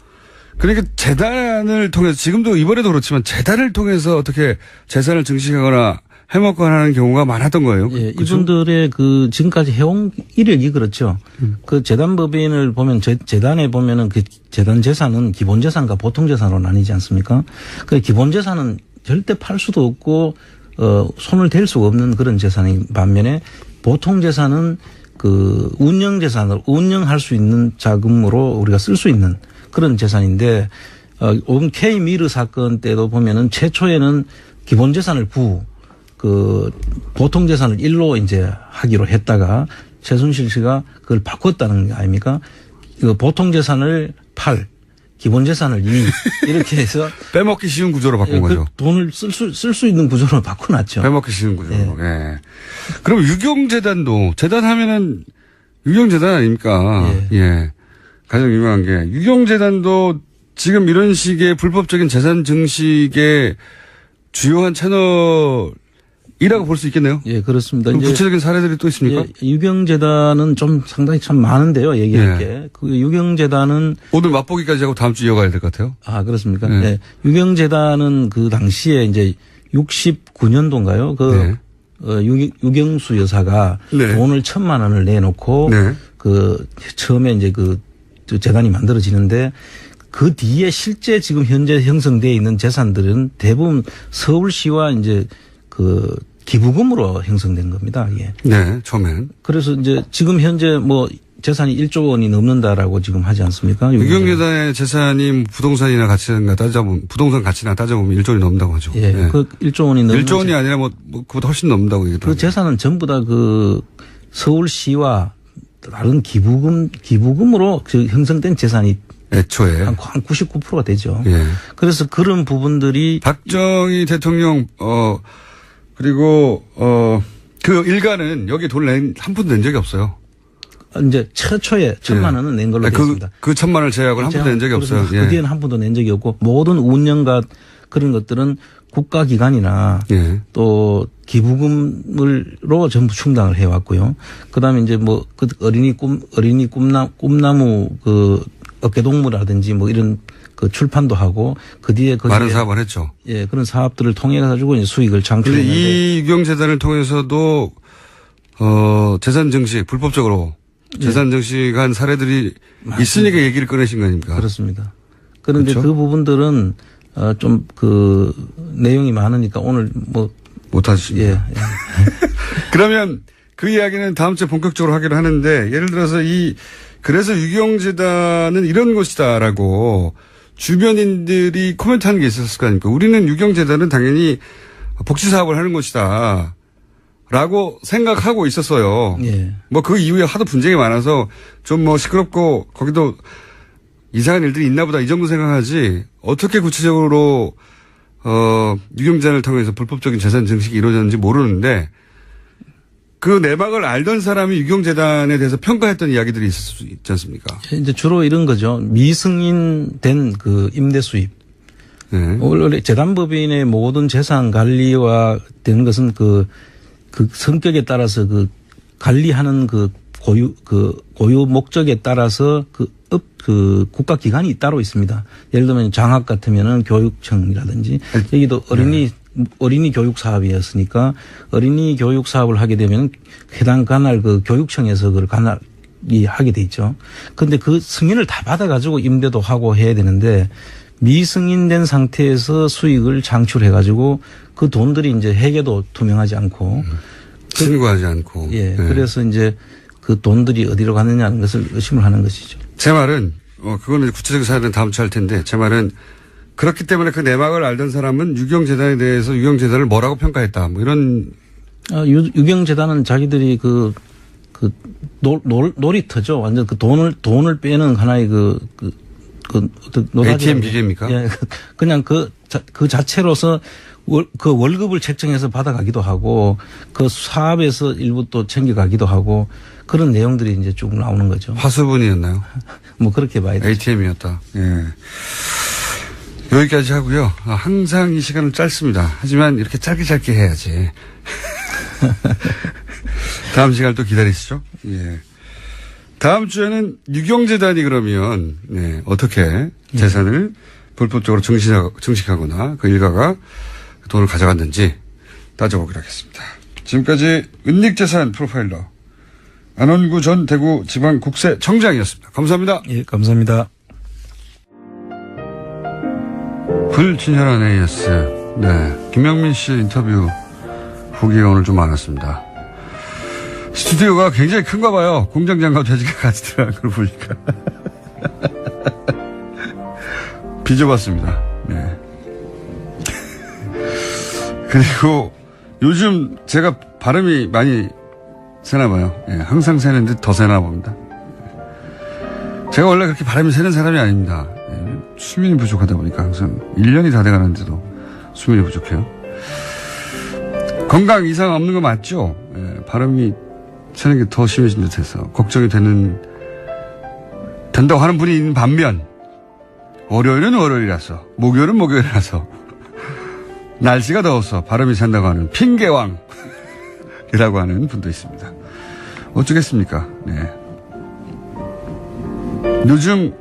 그러니까 재단을 통해서, 지금도 이번에도 그렇지만 재단을 통해서 어떻게 재산을 증식하거나 해먹거나 하는 경우가 많았던 거예요. 예, 이분들의 그 지금까지 해온 이력이 그렇죠. 그 재단법인을 보면 재단에 보면은 그 재단 재산은 기본 재산과 보통 재산으로 나뉘지 않습니까? 그 기본 재산은 절대 팔 수도 없고 손을 댈 수가 없는 그런 재산인 반면에 보통 재산은 그 운영 재산을 운영할 수 있는 자금으로 우리가 쓸 수 있는 그런 재산인데 K 미르 사건 때도 보면은 최초에는 기본 재산을 그 보통 재산을 1로 이제 하기로 했다가 최순실 씨가 그걸 바꿨다는 거 아닙니까? 그 보통 재산을 8, 기본 재산을 2 이렇게 해서 빼먹기 쉬운 구조로 바꾼 거죠. 돈을 쓸 수 있는 구조로 바꿔놨죠. 빼먹기 쉬운 구조로. 예. 그럼 유경재단도 재단하면은 유경재단 아닙니까? 예. 가장 유명한 게 유경재단도 지금 이런 식의 불법적인 재산 증식의 주요한 채널 이라고 볼 수 있겠네요. 예, 그렇습니다. 이제 구체적인 사례들이 또 있습니까? 예, 유경재단은 좀 상당히 참 많은데요, 얘기할 게. 그 유경재단은. 오늘 맛보기까지 하고 다음 주 이어가야 될 것 같아요. 아, 그렇습니까? 네. 유경재단은 그 당시에 이제 69년도인가요? 유경수 여사가 돈을 1,000만 원을 내놓고 그 처음에 이제 그 재단이 만들어지는데 그 뒤에 실제 지금 현재 형성되어 있는 재산들은 대부분 서울시와 이제 그 기부금으로 형성된 겁니다. 이게. 네, 처음엔. 그래서 이제 지금 현재 뭐 재산이 1조 원이 넘는다라고 지금 하지 않습니까? 유경재단의 재산이 부동산이나 가치나 따져보면, 부동산 가치나 따져보면 1조 원이 넘는다고 하죠. 예. 예. 그 1조 원이 넘는. 1조 원이 아니라 뭐 그보다 훨씬 넘는다고 얘기했더라고요. 그 재산은 전부 다 그 서울시와 다른 기부금으로 그 형성된 재산이 애초에. 한 99%가 되죠. 예. 그래서 그런 부분들이 박정희 대통령, 그리고, 그 일가는 여기 돈을 한 푼도 낸 적이 없어요. 이제 최초에 1,000만 원은 낸 걸로 되어 있습니다. 그 1,000만 원을 제약을 한 푼도 낸 적이 없어요. 그 뒤에는 한 푼도 낸 적이 없고 모든 운영과 그런 것들은 국가기관이나 또 기부금으로 전부 충당을 해왔고요. 그다음에 이제 뭐 그 어린이 꿈나무 그 어깨동무라든지 뭐 이런 그 출판도 하고 그 뒤에 많은 사업을 했죠. 예, 그런 사업들을 통해 가지고 이제 수익을 창출했는데 이 유경재단을 통해서도 재산 증식 불법적으로 재산 증식한 사례들이 있으니까 얘기를 꺼내신 거 아닙니까? 그렇습니다. 그런데 그렇죠? 그 부분들은 좀 그 내용이 많으니까 오늘 뭐 못하십니다. 예. 그러면 그 이야기는 다음 주에 본격적으로 하기로 하는데 예를 들어서 그래서 유경재단은 이런 곳이다라고 주변인들이 코멘트하는 게 있었을 거 아닙니까? 우리는 유경재단은 당연히 복지사업을 하는 곳이다. 라고 생각하고 있었어요. 예. 뭐 그 이후에 하도 분쟁이 많아서 좀 뭐 시끄럽고 거기도 이상한 일들이 있나 보다 이 정도 생각하지 어떻게 구체적으로 유경재단을 통해서 불법적인 재산 증식이 이루어졌는지 모르는데 그 내막을 알던 사람이 유경재단에 대해서 평가했던 이야기들이 있을 수 있지 않습니까? 이제 주로 이런 거죠. 미승인된 그 임대 수입. 네. 원래 재단법인의 모든 재산 관리와 되는 것은 그 성격에 따라서 그 관리하는 그 고유 목적에 따라서 그 국가기관이 따로 있습니다. 예를 들면 장학 같으면은 교육청이라든지 여기도 어린이 교육 사업이었으니까 어린이 교육 사업을 하게 되면 해당 관할 그 교육청에서 그걸 관할이 하게 돼 있죠. 그런데 그 승인을 다 받아가지고 임대도 하고 해야 되는데 미승인된 상태에서 수익을 창출해가지고 그 돈들이 이제 회계도 투명하지 않고 신고하지 않고. 예. 네. 그래서 이제 그 돈들이 어디로 갔느냐는 것을 의심을 하는 것이죠. 제 말은 그거는 구체적인 사연은 다음 주에 할 텐데 제 말은 그렇기 때문에 그 내막을 알던 사람은 유경재단에 대해서 유경재단을 뭐라고 평가했다. 뭐 이런. 유경재단은 자기들이 놀이터죠. 완전 그 돈을 빼는 하나의 ATM 기계입니까? 예. 그냥 그 자체로서 그 월급을 책정해서 받아가기도 하고 그 사업에서 일부 또 챙겨가기도 하고 그런 내용들이 이제 쭉 나오는 거죠. 화수분이었나요? 뭐 그렇게 봐야 되죠. ATM이었다. 예. 여기까지 하고요. 항상 이 시간은 짧습니다. 하지만 이렇게 짧게 해야지. 다음 시간을 또 기다리시죠. 예. 다음 주에는 유경재단이 그러면 어떻게 재산을 불법적으로 증식하거나 그 일가가 돈을 가져갔는지 따져보기로 하겠습니다. 지금까지 은닉재산 프로파일러 안원구 전 대구지방국세청장이었습니다. 감사합니다. 예, 감사합니다. 불친절한 AS. 네. 김명민 씨 인터뷰 후기가 오늘 좀 많았습니다. 스튜디오가 굉장히 큰가 봐요. 공장장과 돼지가 같이 들어간 걸 보니까. 빚어봤습니다. 네. 그리고 요즘 제가 발음이 많이 새나 봐요. 예, 항상 새는 듯 더 새나 봅니다. 제가 원래 그렇게 발음이 새는 사람이 아닙니다. 예, 수면이 부족하다 보니까 항상 1년이 다 돼가는데도 수면이 부족해요. 건강 이상 없는 거 맞죠? 예, 발음이 새는 게 더 심해진 듯해서 걱정이 된다고 하는 분이 있는 반면 월요일은 월요일이라서 목요일은 목요일이라서 날씨가 더워서 발음이 샌다고 하는 핑계왕이라고 하는 분도 있습니다. 어쩌겠습니까? 네. 요즘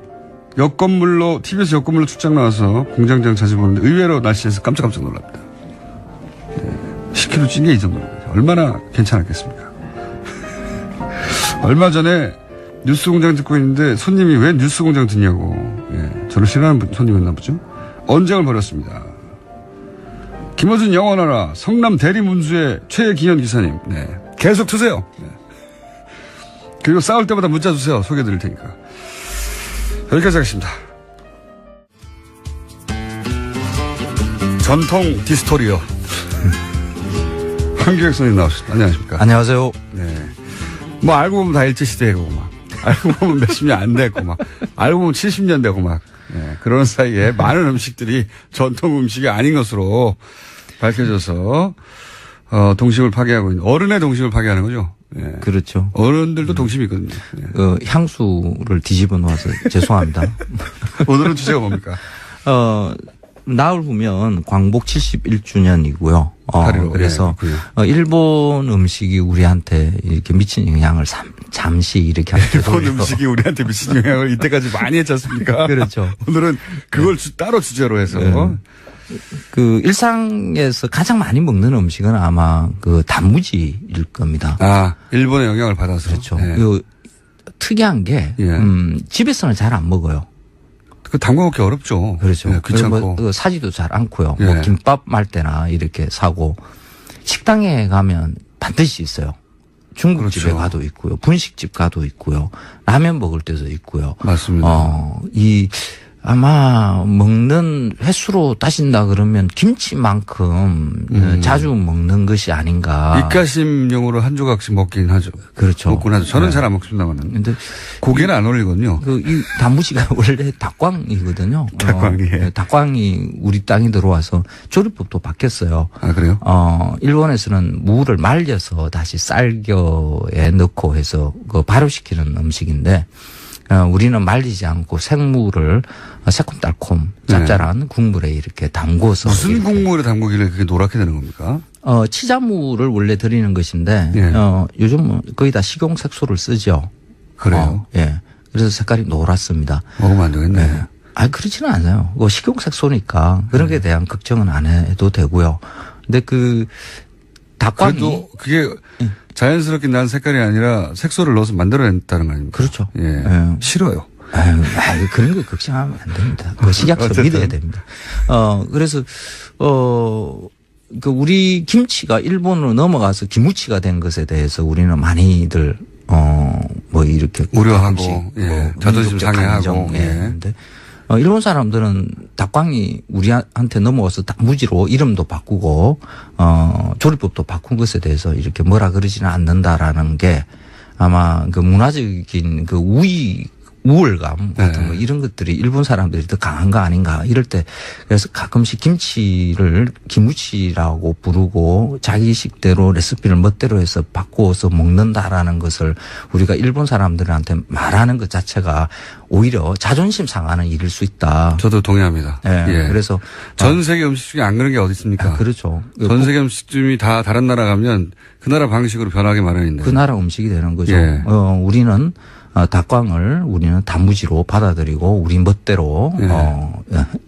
TBS 역건물로 출장 나와서 공장장 자주 보는데 의외로 날씨에서 깜짝깜짝 놀랍니다. 네. 10kg 찐 게 이 정도입니다. 얼마나 괜찮았겠습니까? 얼마 전에 뉴스 공장 듣고 있는데 손님이 왜 뉴스 공장 듣냐고. 예, 저를 싫어하는 손님이었나 보죠. 언쟁을 벌였습니다. 김어준 영원하라 성남 대리문수의 최기현 기사님. 네, 계속 트세요. 네. 그리고 싸울 때마다 문자 주세요. 소개해드릴 테니까. 여기까지 하겠습니다. 전통 디스토리어. 황교익 선생님 나오셨습니다. 안녕하십니까. 안녕하세요. 네. 뭐 알고 보면 다 일제시대고 막. 알고 보면 몇십 년 안 됐고 막. 알고 보면 70년 되고 막. 네. 그런 사이에 많은 음식들이 전통 음식이 아닌 것으로 밝혀져서 동심을 파괴하고 있는 어른의 동심을 파괴하는 거죠. 네. 그렇죠. 어른들도 동심이 있거든요. 네. 향수를 뒤집어 놓아서 죄송합니다. 오늘은 주제가 뭡니까? 나흘 후면 광복 71주년이고요. 그래서 네, 일본 음식이 우리한테 이렇게 미친 영향을 잠시 이렇게 일본 음식이 우리한테 미친 영향을 이때까지 많이 했지 않습니까? 그렇죠. 오늘은 그걸 따로 주제로 해서. 그 일상에서 가장 많이 먹는 음식은 아마 그 단무지일 겁니다. 아, 일본의 영향을 받아서. 그렇죠. 네. 특이한 게 집에서는 잘 안 먹어요. 그 담궈 먹기 어렵죠. 그렇죠. 네, 귀찮고. 뭐 사지도 잘 않고요. 예. 뭐 김밥 말 때나 이렇게 사고 식당에 가면 반드시 있어요. 중국집에 그렇죠. 가도 있고요. 분식집 가도 있고요. 라면 먹을 때도 있고요. 맞습니다. 아마 먹는 횟수로 따진다 그러면 김치만큼 자주 먹는 것이 아닌가. 입가심용으로 한 조각씩 먹긴 하죠. 그렇죠. 먹곤 하죠. 저는 네. 잘 안 먹습니다만은. 근데 고기는 안 어울리거든요. 이 단무지가 원래 닭광이거든요. 닭광이에요. 닭광이 우리 땅에 들어와서 조리법도 바뀌었어요. 아, 그래요? 일본에서는 무를 말려서 다시 쌀겨에 넣고 해서 그 발효시키는 음식인데, 우리는 말리지 않고 생무를 새콤달콤 짭짤한 국물에 이렇게 담궈서. 무슨 이렇게. 국물에 담그길래 그게 노랗게 되는 겁니까? 치자무를 원래 드리는 것인데, 예. 요즘 거의 다 식용색소를 쓰죠. 그래요? 예. 그래서 색깔이 노랗습니다. 먹으면 안 되겠네. 예. 그렇지는 않아요. 식용색소니까 그런 게 대한 걱정은 안 해도 되고요. 근데 그 닭광이. 그래도 그게 자연스럽게 난 색깔이 아니라 색소를 넣어서 만들어냈다는 거 아닙니까? 그렇죠. 예. 예. 싫어요. 그런 거 걱정하면 안 됩니다. 그 식약처 어쨌든. 믿어야 됩니다. 그래서, 우리 김치가 일본으로 넘어가서 기무치가 된 것에 대해서 우리는 많이들, 뭐 이렇게. 우려하고, 예. 자존심 상해하고, 예. 근데 일본 사람들은 닭광이 우리한테 넘어와서 단무지로 이름도 바꾸고, 조리법도 바꾼 것에 대해서 이렇게 뭐라 그러지는 않는다라는 게 아마 그 문화적인 그 우월감 같은 거 이런 것들이 일본 사람들이 더 강한 거 아닌가 이럴 때 그래서 가끔씩 김치를 기무치라고 부르고 자기식대로 레시피를 멋대로 해서 바꾸어서 먹는다라는 것을 우리가 일본 사람들한테 말하는 것 자체가 오히려 자존심 상하는 일일 수 있다. 저도 동의합니다. 예. 예. 그래서 전 세계 음식 중에 안 그런 게 어디 있습니까? 그렇죠. 전 세계 음식점이 다 다른 나라 가면 그 나라 방식으로 변하게 마련인데. 그 나라 음식이 되는 거죠. 예. 우리는 닭광을 우리는 단무지로 받아들이고 우리 멋대로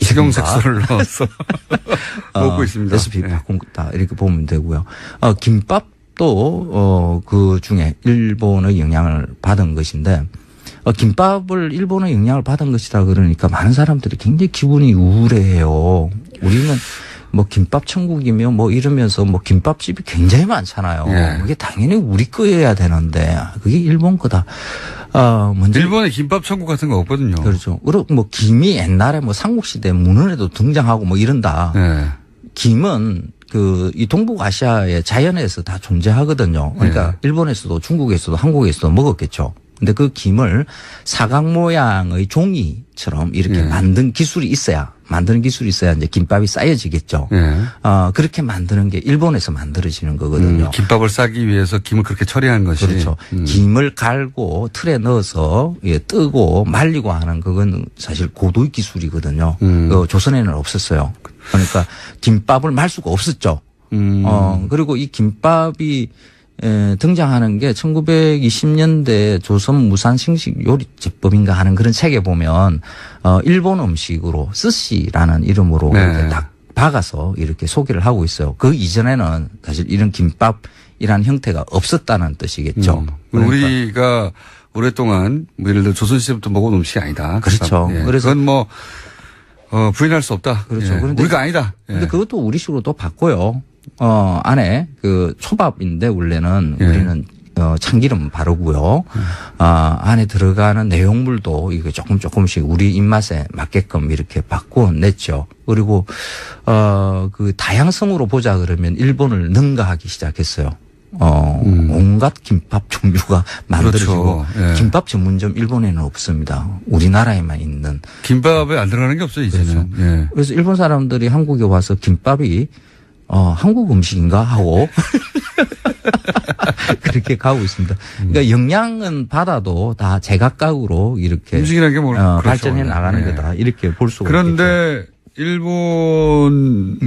식용색소를 넣어서 먹고 있습니다. 레시피 예. 바꾼다 이렇게 보면 되고요. 김밥도 그 중에 일본의 영향을 받은 것인데 김밥을 일본의 영향을 받은 것이다 그러니까 많은 사람들이 굉장히 기분이 우울해해요. 우리는 뭐 김밥 천국이며 뭐 이러면서 뭐 김밥집이 굉장히 많잖아요. 예. 그게 당연히 우리 거여야 되는데 그게 일본 거다. 먼저 일본에 김밥 천국 같은 거 없거든요. 그렇죠. 그리고 뭐 김이 옛날에 뭐 삼국시대 문헌에도 등장하고 뭐 이런다. 예. 김은 이 동북아시아의 자연에서 다 존재하거든요. 그러니까 일본에서도 중국에서도 한국에서도 먹었겠죠. 근데 그 김을 사각 모양의 종이처럼 이렇게 만드는 기술이 있어야 이제 김밥이 쌓여지겠죠. 그렇게 만드는 게 일본에서 만들어지는 거거든요. 김밥을 싸기 위해서 김을 그렇게 처리한 것이. 그렇죠. 김을 갈고 틀에 넣어서 뜨고 말리고 하는 그건 사실 고도의 기술이거든요. 조선에는 없었어요. 그러니까 김밥을 말 수가 없었죠. 그리고 이 김밥이 등장하는 게 1920년대 조선 무산 신식 요리제법인가 하는 그런 책에 보면 일본 음식으로 스시라는 이름으로 이렇게 딱 박아서 이렇게 소개를 하고 있어요. 그 이전에는 사실 이런 김밥이라는 형태가 없었다는 뜻이겠죠. 그러니까. 우리가 오랫동안 뭐 예를 들어 조선시대부터 먹은 음식이 아니다. 그렇죠. 예. 그래서 그건 뭐 부인할 수 없다. 그렇죠. 예. 그런데 우리가 아니다. 근데 그것도 우리식으로 또 바꿔요. 안에 그 초밥인데 원래는 우리는 참기름 바르고요. 안에 들어가는 내용물도 이거 조금씩 우리 입맛에 맞게끔 이렇게 바꾸어 냈죠. 그리고 그 다양성으로 보자 그러면 일본을 능가하기 시작했어요. 온갖 김밥 종류가 만들어지고 그렇죠. 예. 김밥 전문점 일본에는 없습니다. 우리나라에만 있는. 김밥에 안 들어가는 게 없어요, 이제는. 그렇죠. 예. 그래서 일본 사람들이 한국에 와서 김밥이 한국 음식인가 하고 그렇게 가고 있습니다. 그러니까 영양은 받아도 다 제각각으로 이렇게 음식이라는 게 뭐, 그렇죠. 발전해 나가는 예. 거다. 이렇게 볼 수가 있겠죠. 그런데 일본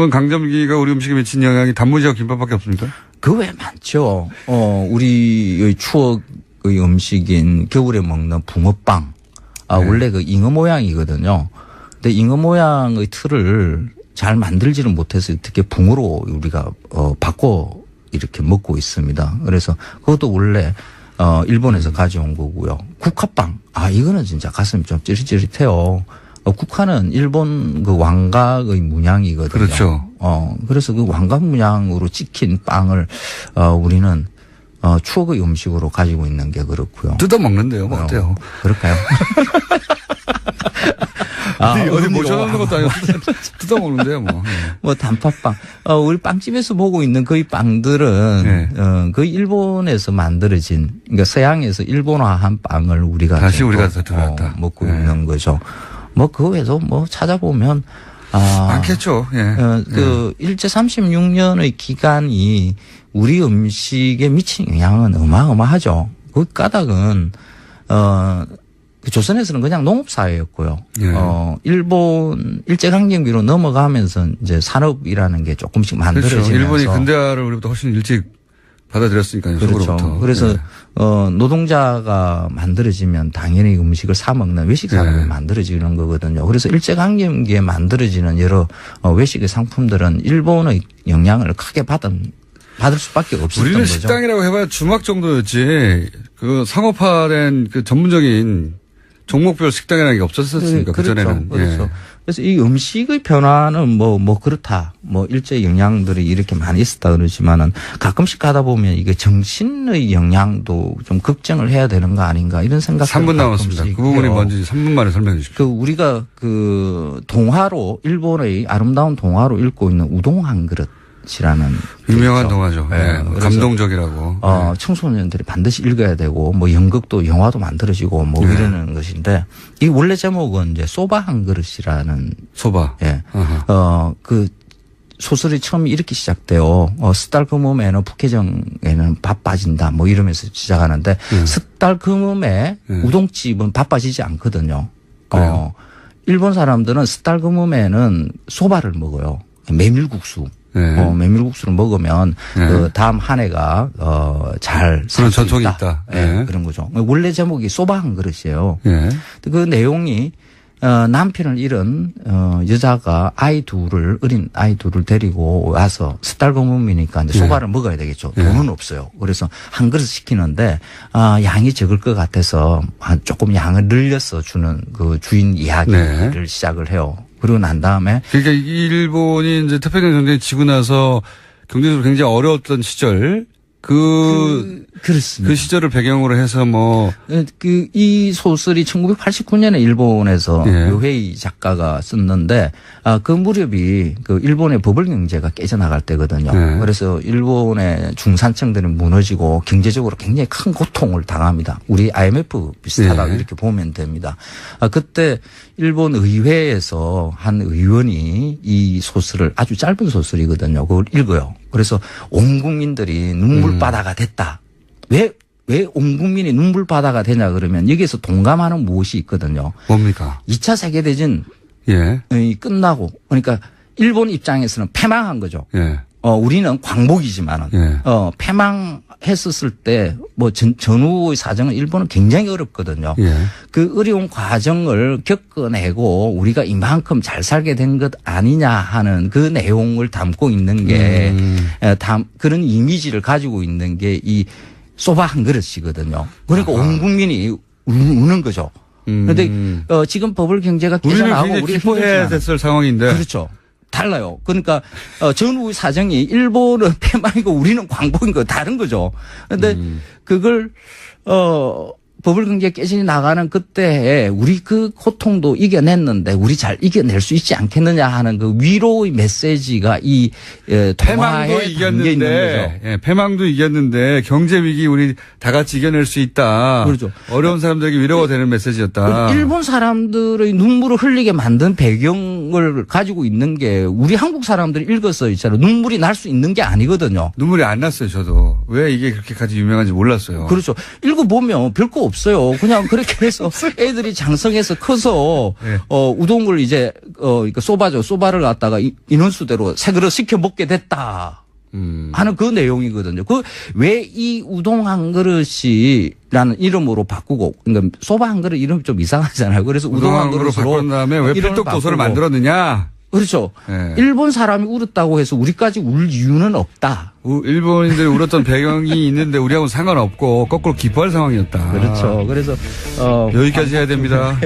강점기가 우리 음식에 미친 영향이 단무지와 김밥밖에 없습니까? 그 외에 많죠. 우리의 추억의 음식인 겨울에 먹는 붕어빵. 원래 그 잉어 모양이거든요. 근데 잉어 모양의 틀을 잘 만들지는 못해서 어떻게 붕어로 우리가 바꿔 이렇게 먹고 있습니다. 그래서 그것도 원래 일본에서 가져온 거고요. 국화빵. 이거는 진짜 가슴이 좀 찌릿찌릿해요. 국화는 일본 그 왕각의 문양이거든요. 그렇죠. 그래서 그 왕각 문양으로 찍힌 빵을 우리는 추억의 음식으로 가지고 있는 게 그렇고요. 뜯어 먹는데요, 뭐 어때요? 그럴까요? 어디 모셔놓는 것도 아니고 뜯어 먹는데요, 뭐. 뭐 단팥빵. 우리 빵집에서 보고 있는 거의 빵들은 거의 일본에서 만들어진, 그러니까 서양에서 일본화한 빵을 우리가 다시 우리가 들어갔다. 먹고 있는 거죠. 뭐 그 외에도 뭐 찾아보면 많겠죠. 예. 그 일제 36년의 기간이 우리 음식에 미친 영향은 어마어마하죠. 그 까닭은 그 조선에서는 그냥 농업사회였고요. 예. 일본 일제강점기로 넘어가면서 이제 산업이라는 게 조금씩 만들어지면서 그렇죠. 일본이 근대화를 우리보다 훨씬 일찍 받아들였으니까요. 그렇죠. 속으로부터. 그래서 예. 노동자가 만들어지면 당연히 음식을 사 먹는 외식 산업이 예. 만들어지는 거거든요. 그래서 일제강점기에 만들어지는 여러 외식의 상품들은 일본의 영향을 크게 받을 수밖에 없었던 우리는 거죠. 식당이라고 해봐야 주막 정도였지 그 상업화된 그 전문적인 종목별 식당이라는 게 없었으니까 그렇죠. 그전에는. 그렇죠. 예. 그래서 이 음식의 변화는 뭐 그렇다. 뭐 일제 영향들이 이렇게 많이 있었다 그러지만은 가끔씩 가다 보면 이게 정신의 영향도 좀 걱정을 해야 되는 거 아닌가 이런 생각. 3분 남았습니다. 그 부분이 뭔지 3분 만에 설명해 주십시오. 우리가 그 동화로 일본의 아름다운 동화로 읽고 있는 우동 한 그릇이라는 유명한 동화죠. 네. 예. 뭐 감동적이라고. 예. 청소년들이 반드시 읽어야 되고 뭐 연극도 영화도 만들어지고 뭐 이러는 것인데 이 원래 제목은 이제 소바 한 그릇이라는 소바. 예. 아하. 그 소설이 처음 이렇게 시작돼요. 스달 금음에는 북해정에는 밥 빠진다 뭐 이러면서 시작하는데 스달 금음에 우동집은 밥 빠지지 않거든요. 일본 사람들은 스달 금음에는 소바를 먹어요. 메밀국수. 메밀국수를 먹으면 그 다음 한 해가 잘 그런 전통이 있다. 예. 그런 거죠. 원래 제목이 소바 한 그릇이에요. 예. 그 내용이 남편을 잃은 여자가 어린 아이 둘을 데리고 와서 스달금음이니까 이제 소바를 먹어야 되겠죠. 돈은 없어요. 그래서 한 그릇 시키는데 양이 적을 것 같아서 조금 양을 늘려서 주는 그 주인 이야기를 시작을 해요. 그러고 난 다음에 그러니까 일본이 이제 태평양 전쟁이 지고 나서 경제적으로 굉장히 어려웠던 시절 그렇습니다. 그 시절을 배경으로 해서 뭐 이 소설이 1989년에 일본에서 묘헤이 작가가 썼는데 그 무렵이 그 일본의 버블 경제가 깨져나갈 때거든요. 그래서 일본의 중산층들은 무너지고 경제적으로 굉장히 큰 고통을 당합니다. 우리 IMF 비슷하다고 이렇게 보면 됩니다. 그때 일본 의회에서 한 의원이 이 소설을 아주 짧은 소설이거든요. 그걸 읽어요. 그래서 온 국민들이 눈물바다가 됐다. 왜 온 국민이 눈물바다가 되냐 그러면 여기에서 동감하는 무엇이 있거든요. 뭡니까? 2차 세계대전 예. 끝나고 그러니까 일본 입장에서는 패망한 거죠. 예. 우리는 광복이지만은 패망했었을 때 뭐 전후의 사정은 일본은 굉장히 어렵거든요. 그 어려운 과정을 겪어내고 우리가 이만큼 잘 살게 된 것 아니냐 하는 그 내용을 담고 있는 게 그런 이미지를 가지고 있는 게 이 소바 한 그릇이거든요. 그러니까 온 국민이 우는 거죠. 그런데 지금 버블 경제가 깨져나가고 우리는 우리가 기뻐해야 됐을 상황인데 그렇죠. 달라요. 그러니까 전후 사정이 일본은 폐막이고 우리는 광복인 거 다른 거죠. 그런데 그걸 버블 경제 깨진이 나가는 그때에 우리 그 고통도 이겨냈는데 우리 잘 이겨낼 수 있지 않겠느냐 하는 그 위로의 메시지가 이 패망도 동화에 담겨 있는 이겼는데, 거죠. 예, 패망도 이겼는데 경제 위기 우리 다 같이 이겨낼 수 있다. 그렇죠. 어려운 사람들에게 위로가 되는 메시지였다. 일본 사람들의 눈물을 흘리게 만든 배경을 가지고 있는 게 우리 한국 사람들이 읽어서 있잖아요. 눈물이 날 수 있는 게 아니거든요. 눈물이 안 났어요, 저도. 왜 이게 그렇게까지 유명한지 몰랐어요. 그렇죠. 읽어보면 별거 없어요. 그냥 그렇게 해서 애들이 장성해서 커서, 네. 우동을 이제, 소바죠. 소바를 갖다가 인원수대로 새 그릇 시켜 먹게 됐다. 하는 그 내용이거든요. 왜 이 우동 한 그릇이라는 이름으로 바꾸고, 그러니까 소바 한 그릇 이름이 좀 이상하잖아요. 그래서 우동 한 우동으로 그릇으로. 바꾼 다음에 왜 이름을 필독도서를 바꾸고. 만들었느냐? 그렇죠. 네. 일본 사람이 울었다고 해서 우리까지 울 이유는 없다. 일본인들이 울었던 배경이 있는데 우리하고는 상관없고 거꾸로 기뻐할 상황이었다. 그렇죠. 그래서 여기까지 해야 됩니다.